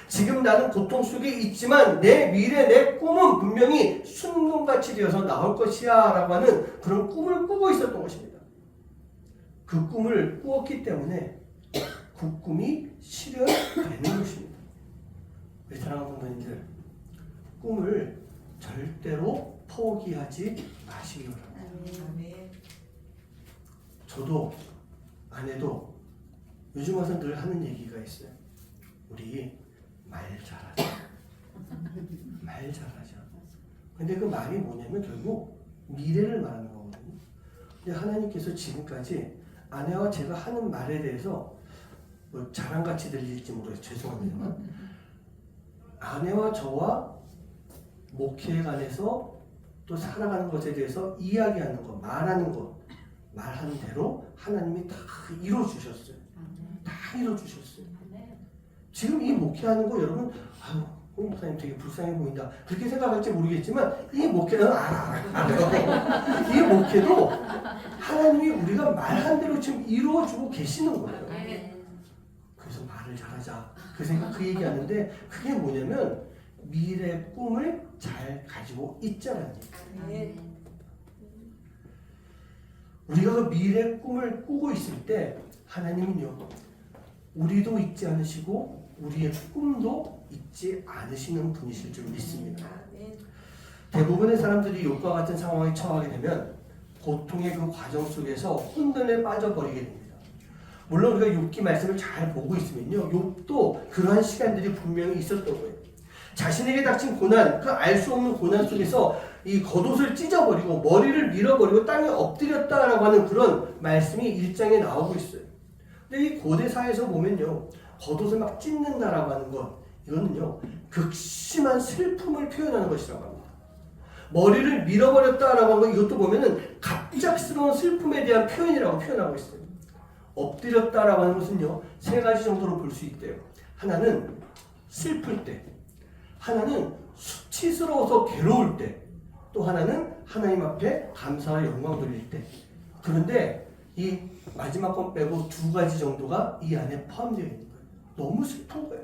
지금 나는 고통 속에 있지만 내 미래, 내 꿈은 분명히 순금같이 되어서 나올 것이야 라고 하는 그런 꿈을 꾸고 있었던 것입니다. 그 꿈을 꾸었기 때문에 그 꿈이 실현되는 것입니다. 우리 사랑하는 분들, 꿈을 절대로 포기하지 마시기 바랍니다. 저도 아내도 요즘 와서 늘 하는 얘기가 있어요. 우리 말 잘하자. 말 잘하자. 근데 그 말이 뭐냐면 결국 미래를 말하는 거거든요. 근데 하나님께서 지금까지 아내와 제가 하는 말에 대해서 뭐 자랑같이 들릴지 모르겠어요. 죄송합니다만 아내와 저와 목회에 관해서 또 살아가는 것에 대해서 이야기하는 것, 말하는 것, 말하는 대로 하나님이 다 이루어주셨어요. 다 이루어주셨어요. 지금 이 목회하는 거 여러분, 아유, 목사님 되게 불쌍해 보인다. 그렇게 생각할지 모르겠지만 이 목회는 알아요. 이 목회도 하나님이 우리가 말한 대로 지금 이루어주고 계시는 거예요. 그래서 말을 잘하자. 그 얘기하는데 그게 뭐냐면 미래 꿈을 잘 가지고 있자라는 얘기예요. 우리가 그 미래 꿈을 꾸고 있을 때 하나님은요, 우리도 잊지 않으시고 우리의 꿈도 잊지 않으시는 분이실 줄 믿습니다. 대부분의 사람들이 욥과 같은 상황에 처하게 되면 고통의 그 과정 속에서 혼돈에 빠져버리게 됩니다. 물론 우리가 욥기 말씀을 잘 보고 있으면요, 욥도 그러한 시간들이 분명히 있었던 거예요. 자신에게 닥친 고난, 그 알 수 없는 고난 속에서 이 겉옷을 찢어버리고 머리를 밀어버리고 땅에 엎드렸다라고 하는 그런 말씀이 1장에 나오고 있어요. 근데 이 고대 사회에서 보면요, 겉옷을 막 찢는다라고 하는 것, 이거는요, 극심한 슬픔을 표현하는 것이라고 합니다. 머리를 밀어버렸다라고 하는 것, 이것도 보면은 갑작스러운 슬픔에 대한 표현이라고 표현하고 있어요. 엎드렸다라고 하는 것은요, 세 가지 정도로 볼 수 있대요. 하나는 슬플 때, 하나는 수치스러워서 괴로울 때, 또 하나는 하나님 앞에 감사와 영광 돌릴 때. 그런데 이 마지막 건 빼고 두 가지 정도가 이 안에 포함되어 있는 거예요. 너무 슬픈 거예요.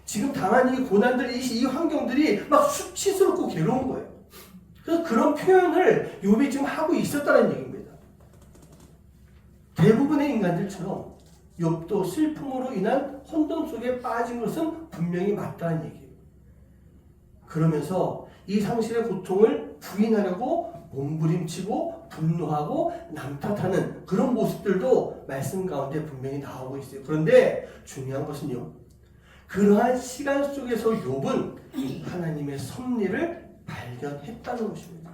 지금 당한 이 고난들, 이 환경들이 막 수치스럽고 괴로운 거예요. 그래서 그런 표현을 욥이 지금 하고 있었다는 얘기입니다. 대부분의 인간들처럼 욥도 슬픔으로 인한 혼돈 속에 빠진 것은 분명히 맞다는 얘기예요. 그러면서 이 상실의 고통을 부인하려고 몸부림치고 분노하고 남탓하는 그런 모습들도 말씀 가운데 분명히 나오고 있어요. 그런데 중요한 것은요, 그러한 시간 속에서 욥은 하나님의 섭리를 발견했다는 것입니다.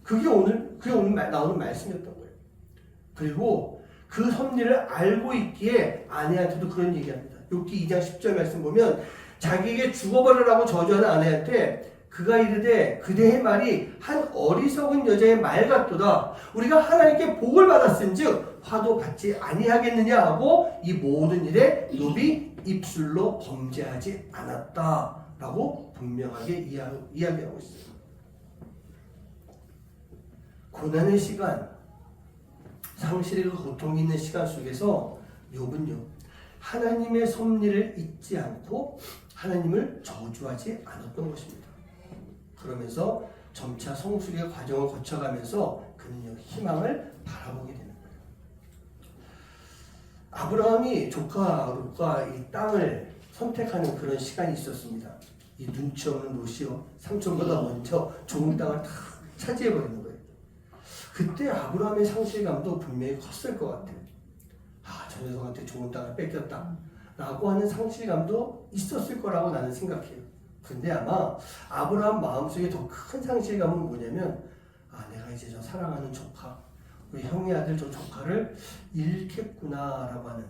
그게 오늘 나오는 말씀이었던 거예요. 그리고 그 섭리를 알고 있기에 아내한테도 그런 얘기합니다. 욥기 2장 10절 말씀 보면 자기에게 죽어버리라고 저주하는 아내한테 그가 이르되 그대의 말이 한 어리석은 여자의 말 같도다. 우리가 하나님께 복을 받았은즉 화도 받지 아니하겠느냐 하고 이 모든 일에 욥이 입술로 범죄하지 않았다라고 분명하게 이야기하고 있어요. 고난의 시간, 상실의 그 고통이 있는 시간 속에서 욥은요, 하나님의 섭리를 잊지 않고 하나님을 저주하지 않았던 것입니다. 그러면서 점차 성숙의 과정을 거쳐가면서 그는요, 희망을 바라보게 되는 거예요. 아브라함이 조카 롯과 이 땅을 선택하는 그런 시간이 있었습니다. 이 눈치 없는 롯이요, 삼촌보다 먼저 좋은 땅을 다 차지해버리는 거예요. 그때 아브라함의 상실감도 분명히 컸을 것 같아요. 저 녀석한테 좋은 땅을 뺏겼다 라고 하는 상실감도 있었을 거라고 나는 생각해요. 근데 아마 아브라함 마음속에 더 큰 상실감은 뭐냐면, 내가 이제 저 사랑하는 조카, 우리 형의 아들 저 조카를 잃겠구나 라고 하는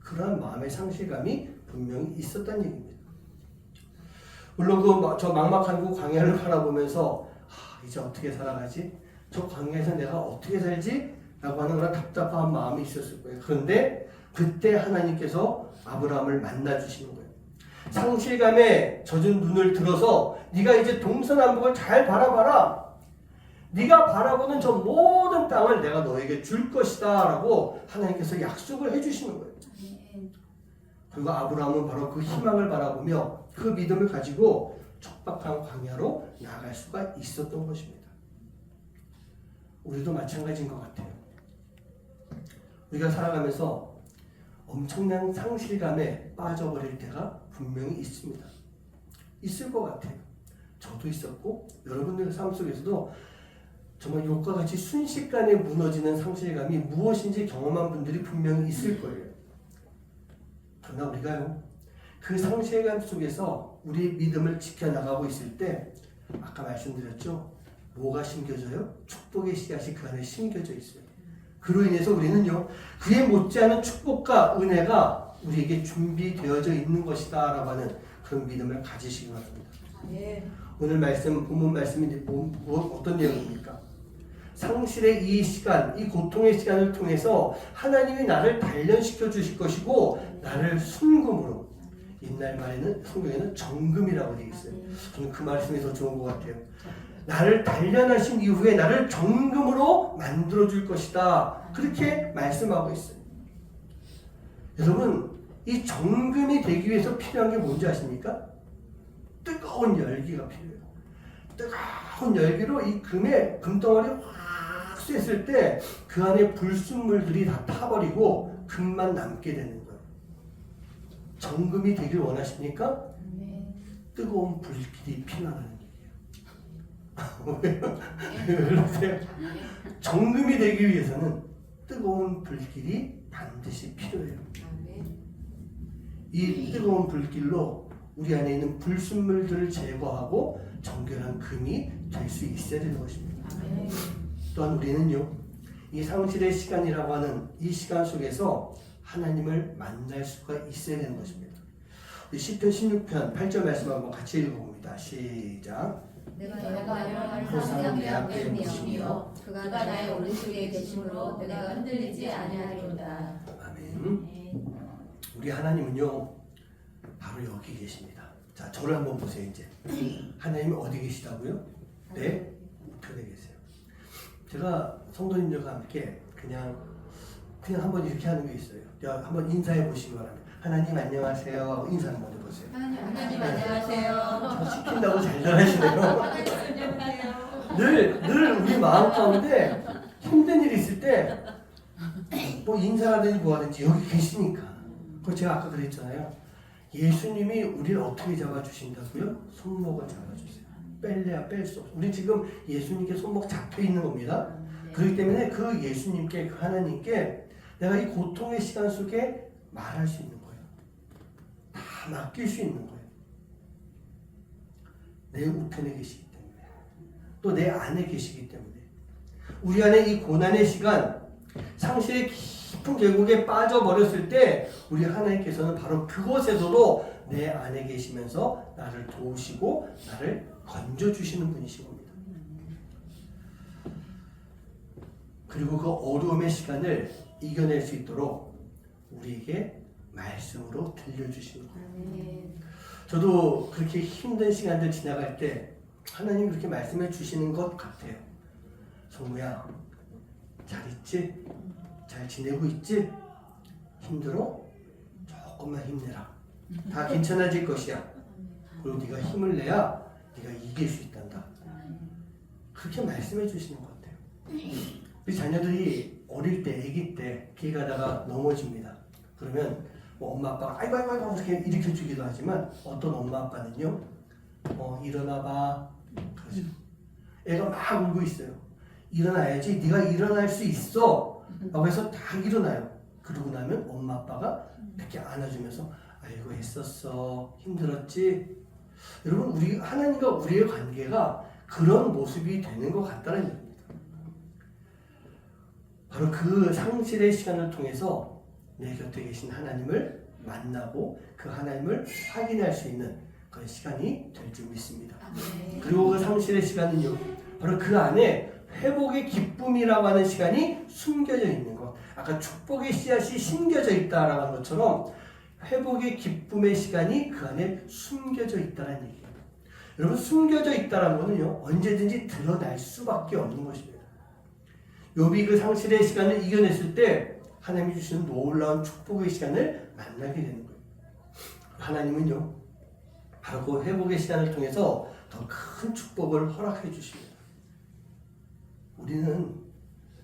그런 마음의 상실감이 분명히 있었다는 얘기입니다. 물론 저 막막한 그 광야를 바라보면서 이제 어떻게 살아가지? 저 광야에서 내가 어떻게 살지? 라고 하는 그런 답답한 마음이 있었을 거예요. 그런데 그때 하나님께서 아브라함을 만나주시는 거예요. 상실감에 젖은 눈을 들어서 네가 이제 동서남북을 잘 바라봐라. 네가 바라보는 저 모든 땅을 내가 너에게 줄 것이다 라고 하나님께서 약속을 해주시는 거예요. 그리고 아브라함은 바로 그 희망을 바라보며 그 믿음을 가지고 척박한 광야로 나아갈 수가 있었던 것입니다. 우리도 마찬가지인 것 같아요. 우리가 살아가면서 엄청난 상실감에 빠져버릴 때가 분명히 있습니다. 있을 것 같아요. 저도 있었고 여러분들 삶 속에서도 정말 욕과 같이 순식간에 무너지는 상실감이 무엇인지 경험한 분들이 분명히 있을 거예요. 그러나 우리가요, 그 상실감 속에서 우리의 믿음을 지켜나가고 있을 때 아까 말씀드렸죠. 뭐가 심겨져요? 축복의 씨앗이 그 안에 심겨져 있어요. 그로 인해서 우리는요, 그에 못지않은 축복과 은혜가 우리에게 준비되어져 있는 것이다 라고 하는 그런 믿음을 가지시기 바랍니다. 오늘 말씀, 본문 말씀이 어떤 내용입니까? 상실의 이 시간, 이 고통의 시간을 통해서 하나님이 나를 단련시켜 주실 것이고 나를 순금으로, 옛날 말에는 성경에는 정금이라고 되어 있어요. 저는 그 말씀이 더 좋은 것 같아요. 나를 단련하신 이후에 나를 정금으로 만들어 줄 것이다. 그렇게 말씀하고 있어요. 여러분, 이 정금이 되기 위해서 필요한 게 뭔지 아십니까? 뜨거운 열기가 필요해요. 뜨거운 열기로 이 금덩어리 확 쐈을 때 그 안에 불순물들이 다 타버리고 금만 남게 되는 거예요. 정금이 되길 원하십니까? 뜨거운 불길이 필요하다는 얘기예요. 왜 그러세요? 정금이 되기 위해서는 뜨거운 불길이 반드시 필요해요. 이 뜨거운 불길로 우리 안에 있는 불순물들을 제거하고 정결한 금이 될 수 있어야 되는 것입니다. 또한 우리는요, 이 상실의 시간이라고 하는 이 시간 속에서 하나님을 만날 수가 있어야 되는 것입니다. 우리 시편 16편 8절 말씀 한번 같이 읽어봅니다. 시작. 내가 항상 내 앞에 모시며 그가 나의 오른쪽에 계심으로 내가 흔들리지 아니하리로다. 아멘. 우리 하나님은요, 바로 여기 계십니다. 자, 저를 한번 보세요. 이제 하나님이 어디 계시다고요? 내 우편에 계세요. 제가 성도님들과 함께 그냥 한번 이렇게 하는 게 있어요. 한번 인사해 보시기 바랍니다. 하나님 안녕하세요 하고 인사 한번 해보세요. 하나님 안녕하세요. 저 시킨다고 잘 잘하시네요. 하나님 안녕하세요. 늘 우리 마음 가운데 힘든 일이 있을 때 뭐 인사하든지 뭐하든지 여기 계시니까. 그거 제가 아까 그랬잖아요. 예수님이 우리를 어떻게 잡아주신다고요? 손목을 잡아주세요. 뺄래야 뺄 수 없어요. 우리 지금 예수님께 손목 잡혀 있는 겁니다. 그렇기 때문에 그 예수님께, 그 하나님께 내가 이 고통의 시간 속에 말할 수 있는 거예요. 다 맡길 수 있는 거예요. 내 우편에 계시기 때문에, 또 내 안에 계시기 때문에, 우리 안에 이 고난의 시간, 상실의 깊은 계곡에 빠져버렸을 때 우리 하나님께서는 바로 그곳에서도 내 안에 계시면서 나를 도우시고 나를 건져주시는 분이신 겁니다. 그리고 그 어려움의 시간을 이겨낼 수 있도록 우리에게 말씀으로 들려주시는 거예요. 저도 그렇게 힘든 시간들 지나갈 때 하나님 그렇게 말씀해 주시는 것 같아요. 성우야, 잘 있지? 잘 지내고 있지? 힘들어? 조금만 힘내라. 다 괜찮아질 것이야. 그리고 네가 힘을 내야 네가 이길 수 있단다. 그렇게 말씀해 주시는 것 같아요. 우리 자녀들이 어릴 때, 아기 때 길 가다가 넘어집니다. 그러면 뭐 엄마 아빠가 아이고 이렇게 일으켜 주기도 하지만 어떤 엄마 아빠는요, 일어나봐. 그러죠. 애가 막 울고 있어요. 일어나야지, 네가 일어날 수 있어 라고 해서 다 일어나요. 그러고 나면 엄마 아빠가 이렇게 안아주면서 아이고 애썼어, 힘들었지. 여러분, 우리 하나님과 우리의 관계가 그런 모습이 되는 것 같다는 얘기입니다. 바로 그 상실의 시간을 통해서 내 곁에 계신 하나님을 만나고 그 하나님을 확인할 수 있는 그런 시간이 될 줄 믿습니다. 그리고 그 상실의 시간은요, 바로 그 안에 회복의 기쁨이라고 하는 시간이 숨겨져 있는 것. 아까 축복의 씨앗이 심겨져 있다라고 하는 것처럼 회복의 기쁨의 시간이 그 안에 숨겨져 있다는 얘기예요. 여러분 숨겨져 있다는 것은요 언제든지 드러날 수밖에 없는 것입니다. 욥이 그 상실의 시간을 이겨냈을 때 하나님이 주시는 놀라운 축복의 시간을 만나게 되는 거예요. 하나님은요 바로 그 회복의 시간을 통해서 더 큰 축복을 허락해 주십니다. 우리는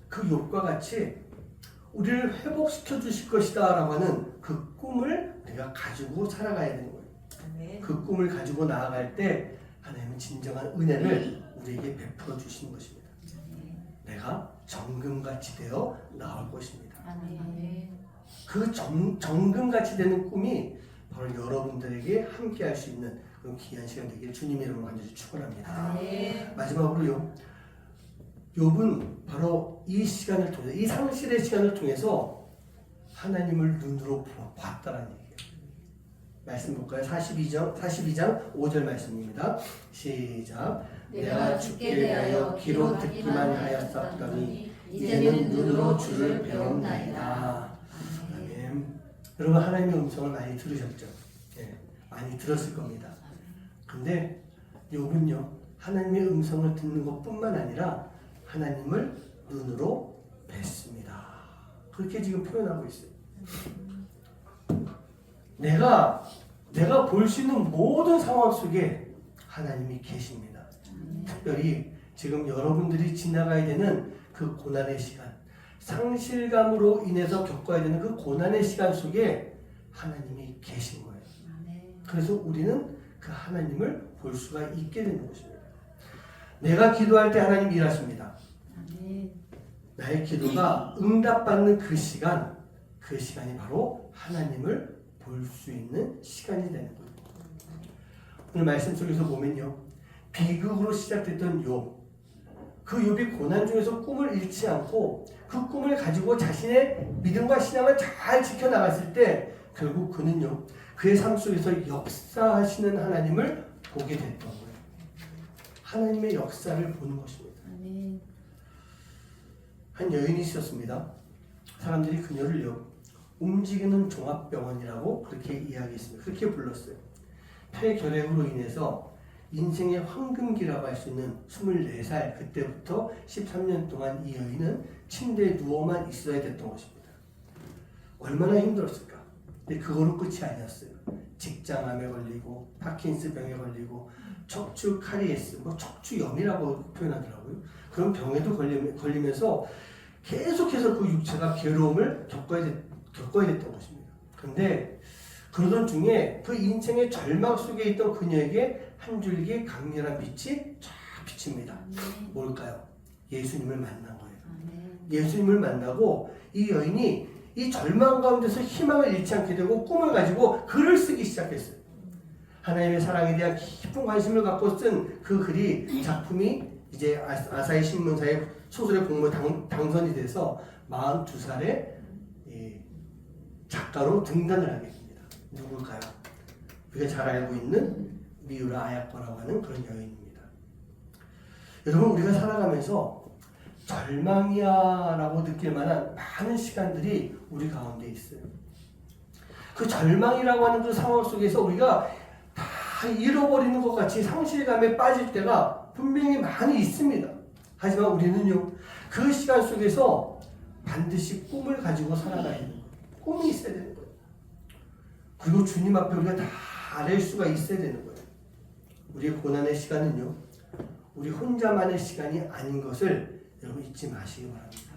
그 욥과 같이 우리를 회복시켜 주실 것이다 라고 하는 그 꿈을 우리가 가지고 살아가야 되는 거예요. 그 꿈을 가지고 나아갈 때 하나님은 진정한 은혜를 우리에게 베풀어 주시는 것입니다. 내가 정금같이 되어 나올 것입니다. 그 정금같이 되는 꿈이 바로 여러분들에게 함께 할 수 있는 그런 귀한 시간 되길 주님 이름으로 간절히 축원합니다. 마지막으로요. 욥은 바로 이 시간을 통해서 이 상실의 시간을 통해서 하나님을 눈으로 봤다라는 얘기예요. 말씀 볼까요? 42장 5절 말씀입니다. 시작. 내가 주께 대하여 귀로 듣기만 하였었더니 이제는 눈으로 주를 배웠나이다. 아멘. 여러분 하나님의 음성을 많이 들으셨죠? 네, 많이 들었을 겁니다. 근데 욥은요 하나님의 음성을 듣는 것뿐만 아니라 하나님을 눈으로 뵀습니다. 그렇게 지금 표현하고 있어요. 내가 볼 수 있는 모든 상황 속에 하나님이 계십니다. 특별히 지금 여러분들이 지나가야 되는 그 고난의 시간, 상실감으로 인해서 겪어야 되는 그 고난의 시간 속에 하나님이 계신 거예요. 그래서 우리는 그 하나님을 볼 수가 있게 되는 것입니다. 내가 기도할 때 하나님 일하십니다. 나의 기도가 응답받는 그 시간이 바로 하나님을 볼 수 있는 시간이 되는 거예요. 오늘 말씀 속에서 보면요. 비극으로 시작됐던 욥. 그 욥이 고난 중에서 꿈을 잃지 않고 그 꿈을 가지고 자신의 믿음과 신앙을 잘 지켜나갔을 때 결국 그는요. 그의 삶 속에서 역사하시는 하나님을 보게 됐던 거예요. 하나님의 역사를 보는 것입니다. 한 여인이 있었습니다. 사람들이 그녀를요. 움직이는 종합병원이라고 그렇게 이야기했습니다. 그렇게 불렀어요. 폐결핵으로 인해서 인생의 황금기라고 할 수 있는 24살 그때부터 13년 동안 이 여인은 침대에 누워만 있어야 됐던 것입니다. 얼마나 힘들었을까? 근데 그거로 끝이 아니었어요. 직장암에 걸리고 파킨스병에 걸리고 척추 카리에스, 척추염이라고 표현하더라고요. 그런 병에도 걸리면서 계속해서 그 육체가 괴로움을 겪어야 됐던 것입니다. 그런데 그러던 중에 그 인생의 절망 속에 있던 그녀에게 한 줄기 강렬한 빛이 쫙 비칩니다. 뭘까요? 예수님을 만난 거예요. 예수님을 만나고 이 여인이 이 절망 가운데서 희망을 잃지 않게 되고 꿈을 가지고 글을 쓰기 시작했어요. 하나님의 사랑에 대한 깊은 관심을 갖고 쓴 그 글이 작품이 이제 아사히 신문사의 소설의 공모에 당선이 돼서 42살에 작가로 등단을 하게 됩니다. 누굴까요? 우리가 잘 알고 있는 미우라 아야코라고 하는 그런 여인입니다. 여러분 우리가 살아가면서 절망이야 라고 느낄 만한 많은 시간들이 우리 가운데 있어요. 그 절망이라고 하는 그 상황 속에서 우리가 다 잃어버리는 것 같이 상실감에 빠질 때가 분명히 많이 있습니다. 하지만 우리는요 그 시간 속에서 반드시 꿈을 가지고 살아가야 되는 거예요. 꿈이 있어야 되는 거예요. 그리고 주님 앞에 우리가 다 아랠 수가 있어야 되는 거예요. 우리의 고난의 시간은요 우리 혼자만의 시간이 아닌 것을 여러분 잊지 마시기 바랍니다.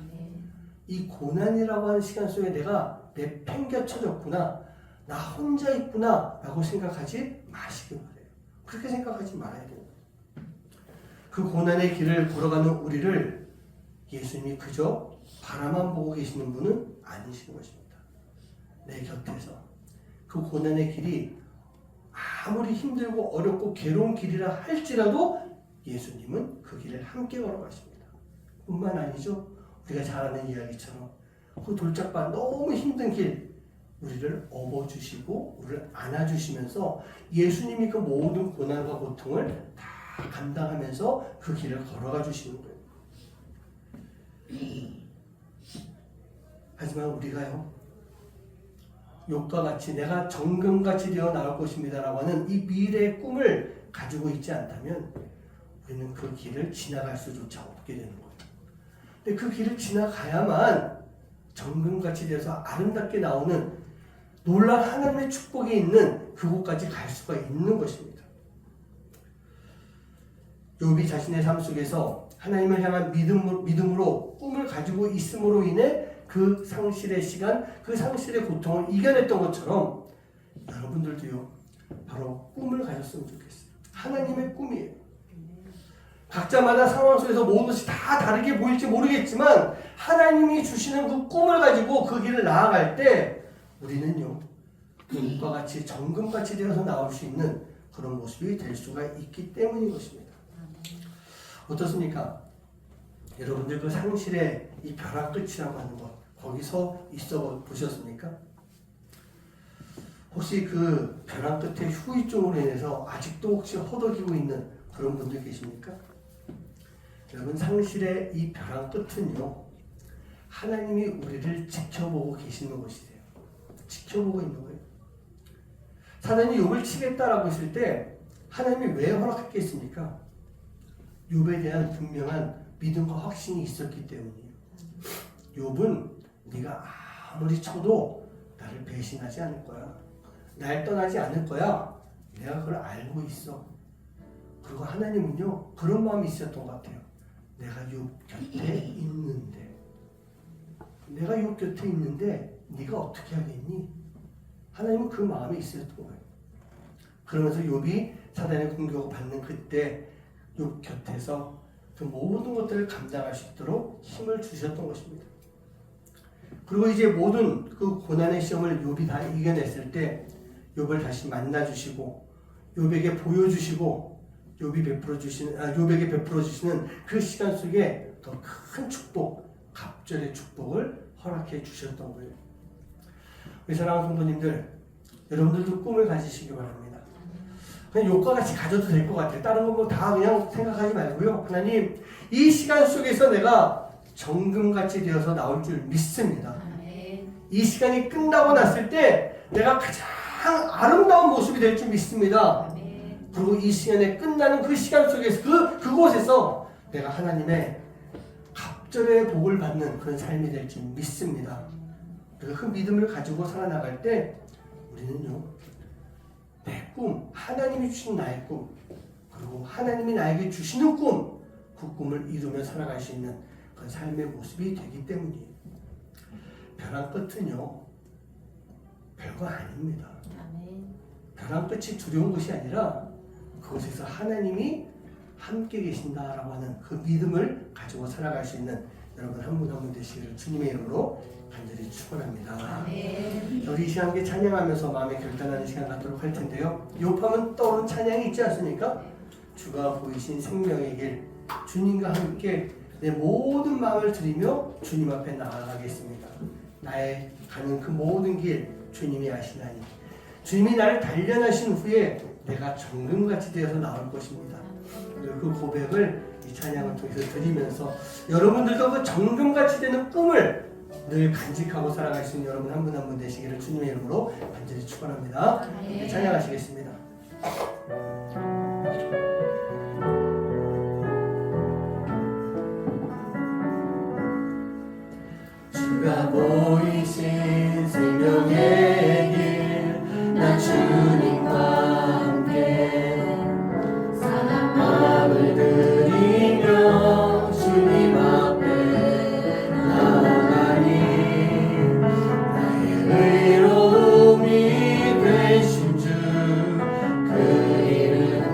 이 고난이라고 하는 시간 속에 내가 내팽겨쳐졌구나, 나 혼자 있구나 라고 생각하지 마시기 바라요. 그렇게 생각하지 말아야 돼요. 그 고난의 길을 걸어가는 우리를 예수님이 그저 바라만 보고 계시는 분은 아니신 것입니다. 내 곁에서 그 고난의 길이 아무리 힘들고 어렵고 괴로운 길이라 할지라도 예수님은 그 길을 함께 걸어가십니다. 뿐만 아니죠. 우리가 잘 아는 이야기처럼 그 돌짝밭 너무 힘든 길 우리를 업어주시고 우리를 안아주시면서 예수님이 그 모든 고난과 고통을 다 감당하면서 그 길을 걸어가 주시는 거예요. 하지만 우리가요 욥과 같이 내가 정금같이 되어 나올 것입니다 라고 하는 이 미래의 꿈을 가지고 있지 않다면 우리는 그 길을 지나갈 수조차 없게 되는 거예요. 근데 그 길을 지나가야만 정금같이 되어서 아름답게 나오는 놀라운 하나님의 축복이 있는 그곳까지 갈 수가 있는 것입니다. 욥이 자신의 삶 속에서 하나님을 향한 믿음으로 꿈을 가지고 있음으로 인해 그 상실의 시간, 그 상실의 고통을 이겨냈던 것처럼 여러분들도요, 바로 꿈을 가졌으면 좋겠어요. 하나님의 꿈이에요. 각자마다 상황 속에서 모든 것이 다 다르게 보일지 모르겠지만 하나님이 주시는 그 꿈을 가지고 그 길을 나아갈 때 우리는요, 욥과 같이 정금같이 되어서 나올 수 있는 그런 모습이 될 수가 있기 때문인 것입니다. 어떻습니까? 여러분들 그 상실의 이 벼랑 끝이라고 하는 것, 거기서 있어 보셨습니까? 혹시 그 벼랑 끝의 후유증으로 인해서 아직도 혹시 허덕이고 있는 그런 분들 계십니까? 여러분, 상실의 이 벼랑 끝은요, 하나님이 우리를 지켜보고 계시는 것이세요. 지켜보고 있는 거예요. 사단이 욥을 치겠다라고 했을 때 하나님이 왜 허락했겠습니까? 욥에 대한 분명한 믿음과 확신이 있었기 때문이에요. 욥은 네가 아무리 쳐도 나를 배신하지 않을 거야. 날 떠나지 않을 거야. 내가 그걸 알고 있어. 그리고 하나님은요, 그런 마음이 있었던 것 같아요. 내가 욥 곁에 있는데, 내가 욥 곁에 있는데 네가 어떻게 하겠니? 하나님은 그 마음이 있었던 거예요. 그러면서 욥이 사단의 공격을 받는 그때 욥 곁에서 그 모든 것들을 감당할 수 있도록 힘을 주셨던 것입니다. 그리고 이제 모든 그 고난의 시험을 욥이 다 이겨냈을 때 욥을 다시 만나주시고 욥에게 보여주시고 욥에게 베풀어 주시는 그 시간 속에 더 큰 축복, 갑절의 축복을 허락해 주셨던 거예요. 우리 사랑하는 성도님들, 여러분들도 꿈을 가지시기 바랍니다. 그냥 욥과 같이 가져도 될 것 같아요. 다른 거 뭐 다 그냥 생각하지 말고요. 하나님, 이 시간 속에서 내가 정금같이 되어서 나올 줄 믿습니다. 이 시간이 끝나고 났을 때 내가 가장 아름다운 모습이 될 줄 믿습니다. 그리고 이 시간에 끝나는 그 시간 속에서 그곳에서 내가 하나님의 갑절의 복을 받는 그런 삶이 될 줄 믿습니다. 그래서 그 믿음을 가지고 살아나갈 때 우리는요, 내 꿈, 하나님이 주신 나의 꿈, 그리고 하나님이 나에게 주시는 꿈, 그 꿈을 이루며 살아갈 수 있는 그 삶의 모습이 되기 때문이에요. 벼랑 끝은요, 별거 아닙니다. 벼랑 끝이 두려운 것이 아니라 그곳에서 하나님이 함께 계신다라고 하는 그 믿음을 가지고 살아갈 수 있는 여러분 한 분 한 분 되시기를 주님의 이름으로 간절히 축원합니다. 우리 이 시간 함께 찬양하면서 마음에 결단하는 시간 갖도록 할 텐데요. 욥하면 떠오른 찬양이 있지 않습니까? 주가 보이신 생명의 길, 주님과 함께 내 모든 마음을 드리며 주님 앞에 나아가겠습니다. 나의 가는 그 모든 길 주님이 아시나니, 주님이 나를 단련하신 후에 내가 정금같이 되어서 나올 것입니다. 그리고 그 고백을 이 찬양을 통해서 드리면서 여러분들도 그 정금같이 되는 꿈을 늘 간직하고 살아갈 수 있는 여러분 한 분 한 분 되시기를 주님의 이름으로 간절히 축원합니다. 찬양하시겠습니다. 주가 보이신 생명의 길, 나 주님과 함께 마음을 드리며 주님 앞에 나아가니, 나의 의로움이 되신 주 그 일을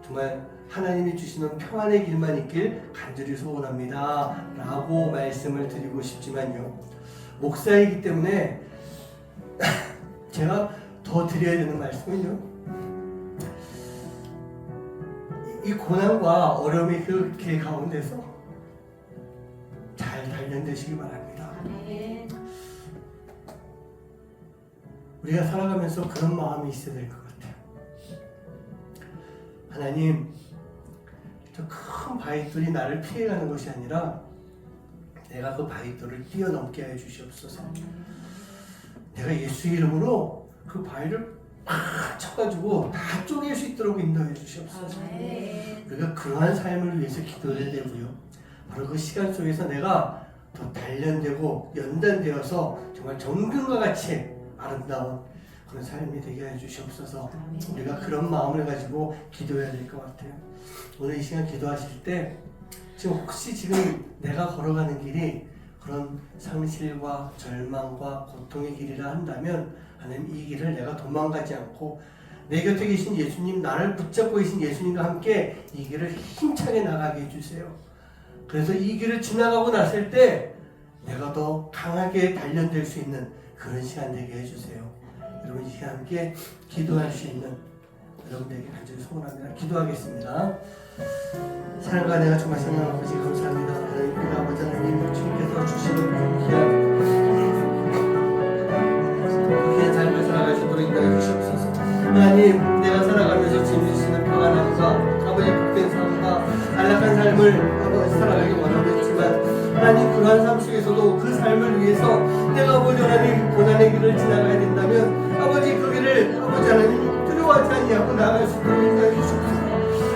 정말 하나님이 주시는 평안의 길만 있길 간절히 소원합니다 라고 말씀을 드리고 싶지만요, 목사이기 때문에 제가 더 드려야 되는 말씀은요, 이 고난과 어려움의 그 길 가운데서 잘 단련되시기 바랍니다. 아멘. 우리가 살아가면서 그런 마음이 있어야 될 것 같아요. 하나님, 저 큰 바위돌이 나를 피해가는 것이 아니라 내가 그 바위돌을 뛰어넘게 해 주시옵소서. 내가 예수 이름으로 그 바위를 팍 쳐가지고 다 쪼갤 수 있도록 인도해 주시옵소서. 아멘. 우리가 그러한 삶을 위해서 기도해야 되고요, 바로 그 시간 속에서 내가 더 단련되고 연단되어서 정말 정금과 같이 아름다운 그런 삶이 되게 해 주시옵소서. 우리가 그런 마음을 가지고 기도해야 될 것 같아요. 오늘 이 시간 기도하실 때 지금 혹시 지금 내가 걸어가는 길이 그런 상실과 절망과 고통의 길이라 한다면, 하나님 이 길을 내가 도망가지 않고 내 곁에 계신 예수님, 나를 붙잡고 계신 예수님과 함께 이 길을 힘차게 나가게 해주세요. 그래서 이 길을 지나가고 났을 때 내가 더 강하게 단련될 수 있는 그런 시간 되게 해주세요. 여러분 이 시간 함께 기도할 수 있는 여러분들에게 간절히 소원합니다. 기도하겠습니다. 사랑과 내가 정말 생각 아버지 감사합니다. 하나님 우리 아버지 하나님, 주님께서 주시는 귀한 삶을 살아갈 수 있도록 인도해 주시옵소서. 하나님, 내가 살아가면서 지금 주시는 평안함과 아버지 복된 삶과 안락한 삶을 아버지 살아가기 원하고 있지만, 하나님 그러한 삶 속에서도 그 삶을 위해서 내가 아버지 하나님 고난의 길을 지나가야 된다면 아버지 그 길을 아버지 하나님 두려워하지 아니하고 나아갈 수 있도록 인도해 주시옵소서.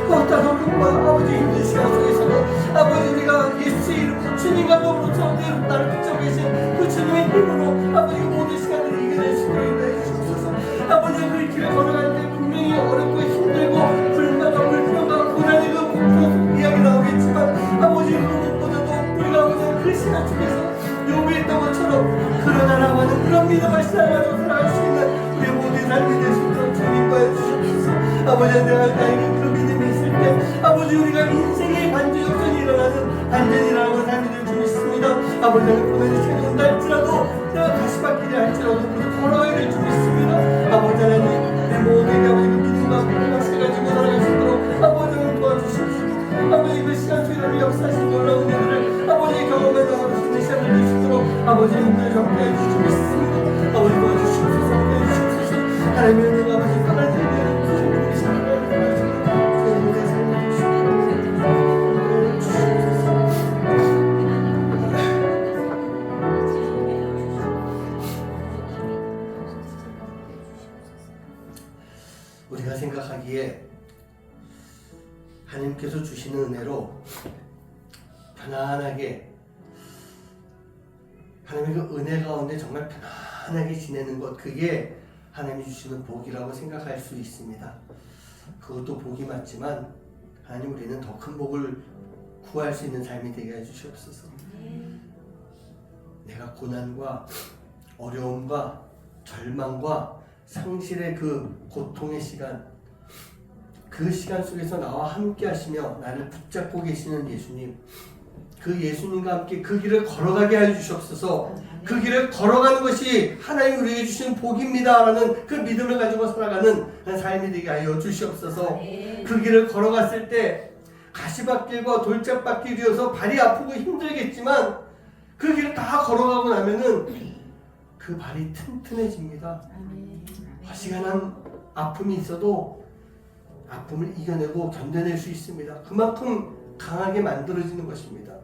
그 어떤 어려움과 아버지 힘든 시간 속에서도 아버지 우리가 예수의 이름으로 주님과 더불어서 나를 붙잡고 계신 그 주님의 힘으로 아버지 모든 시간을 이겨낼 수 있도록 인도해 주시옵소서. 아버지 그 길을 걸어갈 때 분명히 어렵고 힘들고 불만과 불평과 고난의 그 이야기 나오겠지만, 아버지 그 무엇보다도 우리가 오늘 그 시간 속에서 요구했던 것처럼 그러나라고 하는 그런 믿음을 시작하고 살아갈 수 있는 우리 모든 삶이 될 수 있도록 주님과 해주시옵소서. 아버지 내가 나에게 그 믿음이 있을 때 아버지 우리가 인생의 반전역전이 일어나는 반전이라는 삶이 될 줄 믿습니다. 아버지 보내는 시간이 온다 할지라도 내가 가시밭길이 할지라도 걸어가야 될 줄 믿습니다. 아버지 하나님 내 모두에게 아버지 그 믿음과 믿음을 가지고 살아갈 수 있도록 아버지 하나님 도와주시옵소서. 아버지 그 시간 속에 나를 역사하신 놀라운 은혜를 아버지 경험해 나갈 수 있는 시간을 낼 수 있도록 아버지 은혜를 함께 해주실 줄 믿습니다. 아버지 도와주시옵소서. 함께 해주시옵소서. 하나님의 은혜가 아버지 떠나지 않는 주님의 시간을 우리가 생각하기에 하나님께서 주시는 은혜로 편안하게 하나님의 그 은혜 가운데 정말 편안하게 지내는 것, 그게 하나님이 주시는 복이라고 생각할 수 있습니다. 그것도 복이 맞지만 하나님 우리는 더 큰 복을 구할 수 있는 삶이 되게 해주시옵소서. 내가 고난과 어려움과 절망과 상실의 그 고통의 시간, 그 시간 속에서 나와 함께 하시며 나를 붙잡고 계시는 예수님, 그 예수님과 함께 그 길을 걸어가게 하여 주시옵소서. 그 길을 걸어가는 것이 하나님 우리에게 주신 복입니다 라는 그 믿음을 가지고 살아가는 삶이 되게 하여 주시옵소서. 그 길을 걸어갔을 때 가시밭길과 돌짝밭길이어서 발이 아프고 힘들겠지만 그 길을 다 걸어가고 나면은 그 발이 튼튼해집니다. 시간한 아픔이 있어도 아픔을 이겨내고 견뎌낼 수 있습니다. 그만큼 강하게 만들어지는 것입니다.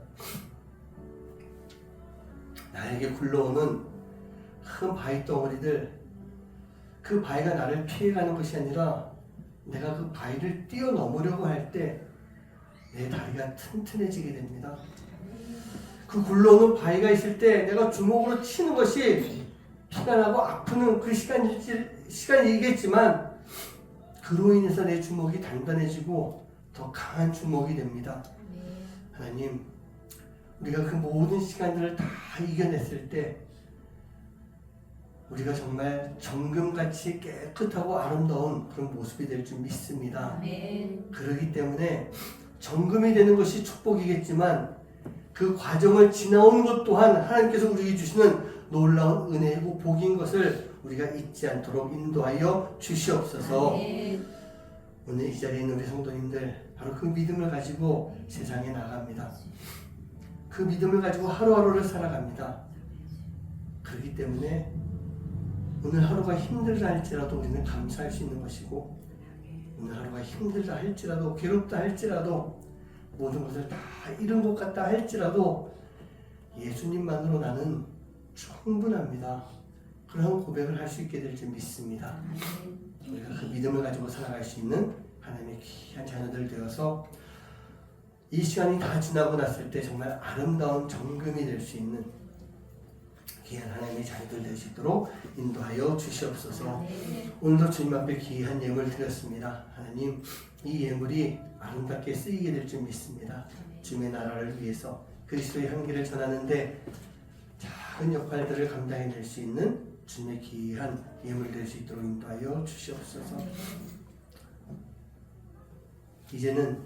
나에게 굴러오는 큰 바위 덩어리들, 그 바위가 나를 피해가는 것이 아니라 내가 그 바위를 뛰어넘으려고 할 때 내 다리가 튼튼해지게 됩니다. 그 굴러오는 바위가 있을 때 내가 주먹으로 치는 것이 피가 나고 아프는 그 시간이겠지만 그로 인해서 내 주먹이 단단해지고 더 강한 주먹이 됩니다. 하나님, 우리가 그 모든 시간들을 다 이겨냈을 때 우리가 정말 정금같이 깨끗하고 아름다운 그런 모습이 될 줄 믿습니다. 아멘. 그렇기 때문에 정금이 되는 것이 축복이겠지만 그 과정을 지나온 것 또한 하나님께서 우리에게 주시는 놀라운 은혜이고 복인 것을 우리가 잊지 않도록 인도하여 주시옵소서. 아멘. 오늘 이 자리에 있는 우리 성도님들 바로 그 믿음을 가지고 세상에 나갑니다. 그 믿음을 가지고 하루하루를 살아갑니다. 그렇기 때문에 오늘 하루가 힘들다 할지라도 우리는 감사할 수 있는 것이고, 오늘 하루가 힘들다 할지라도 괴롭다 할지라도 모든 것을 다 잃은 것 같다 할지라도 예수님만으로 나는 충분합니다. 그런 고백을 할 수 있게 될 줄 믿습니다. 우리가 그 믿음을 가지고 살아갈 수 있는 하나님의 귀한 자녀들 되어서 이 시간이 다 지나고 났을 때 정말 아름다운 정금이 될 수 있는 귀한 하나님의 자녀들 될 수 있도록 인도하여 주시옵소서. 오늘도 주님 앞에 귀한 예물 드렸습니다. 하나님, 이 예물이 아름답게 쓰이게 될 줄 믿습니다. 주님의 나라를 위해서 그리스도의 향기를 전하는데 작은 역할들을 감당해낼 수 있는 주님의 귀한 예물 될 수 있도록 인도하여 주시옵소서. 이제는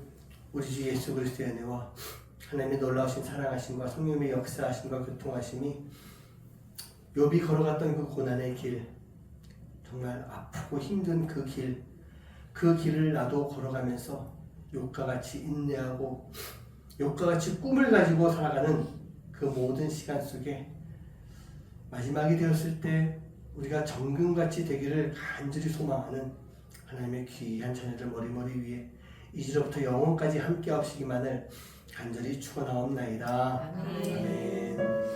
우리 주 예수 그리스도의 은혜와 하나님의 놀라우신 사랑하심과 성령의 역사하심과 교통하심이 욥이 걸어갔던 그 고난의 길, 정말 아프고 힘든 그 길을 나도 걸어가면서 욥과 같이 인내하고 욥과 같이 꿈을 가지고 살아가는 그 모든 시간 속에 마지막이 되었을 때 우리가 정금같이 되기를 간절히 소망하는 하나님의 귀한 자녀들 머리머리 위에 이제로부터 영원까지 함께 하시기만을 간절히 축원하옵나이다. 아멘.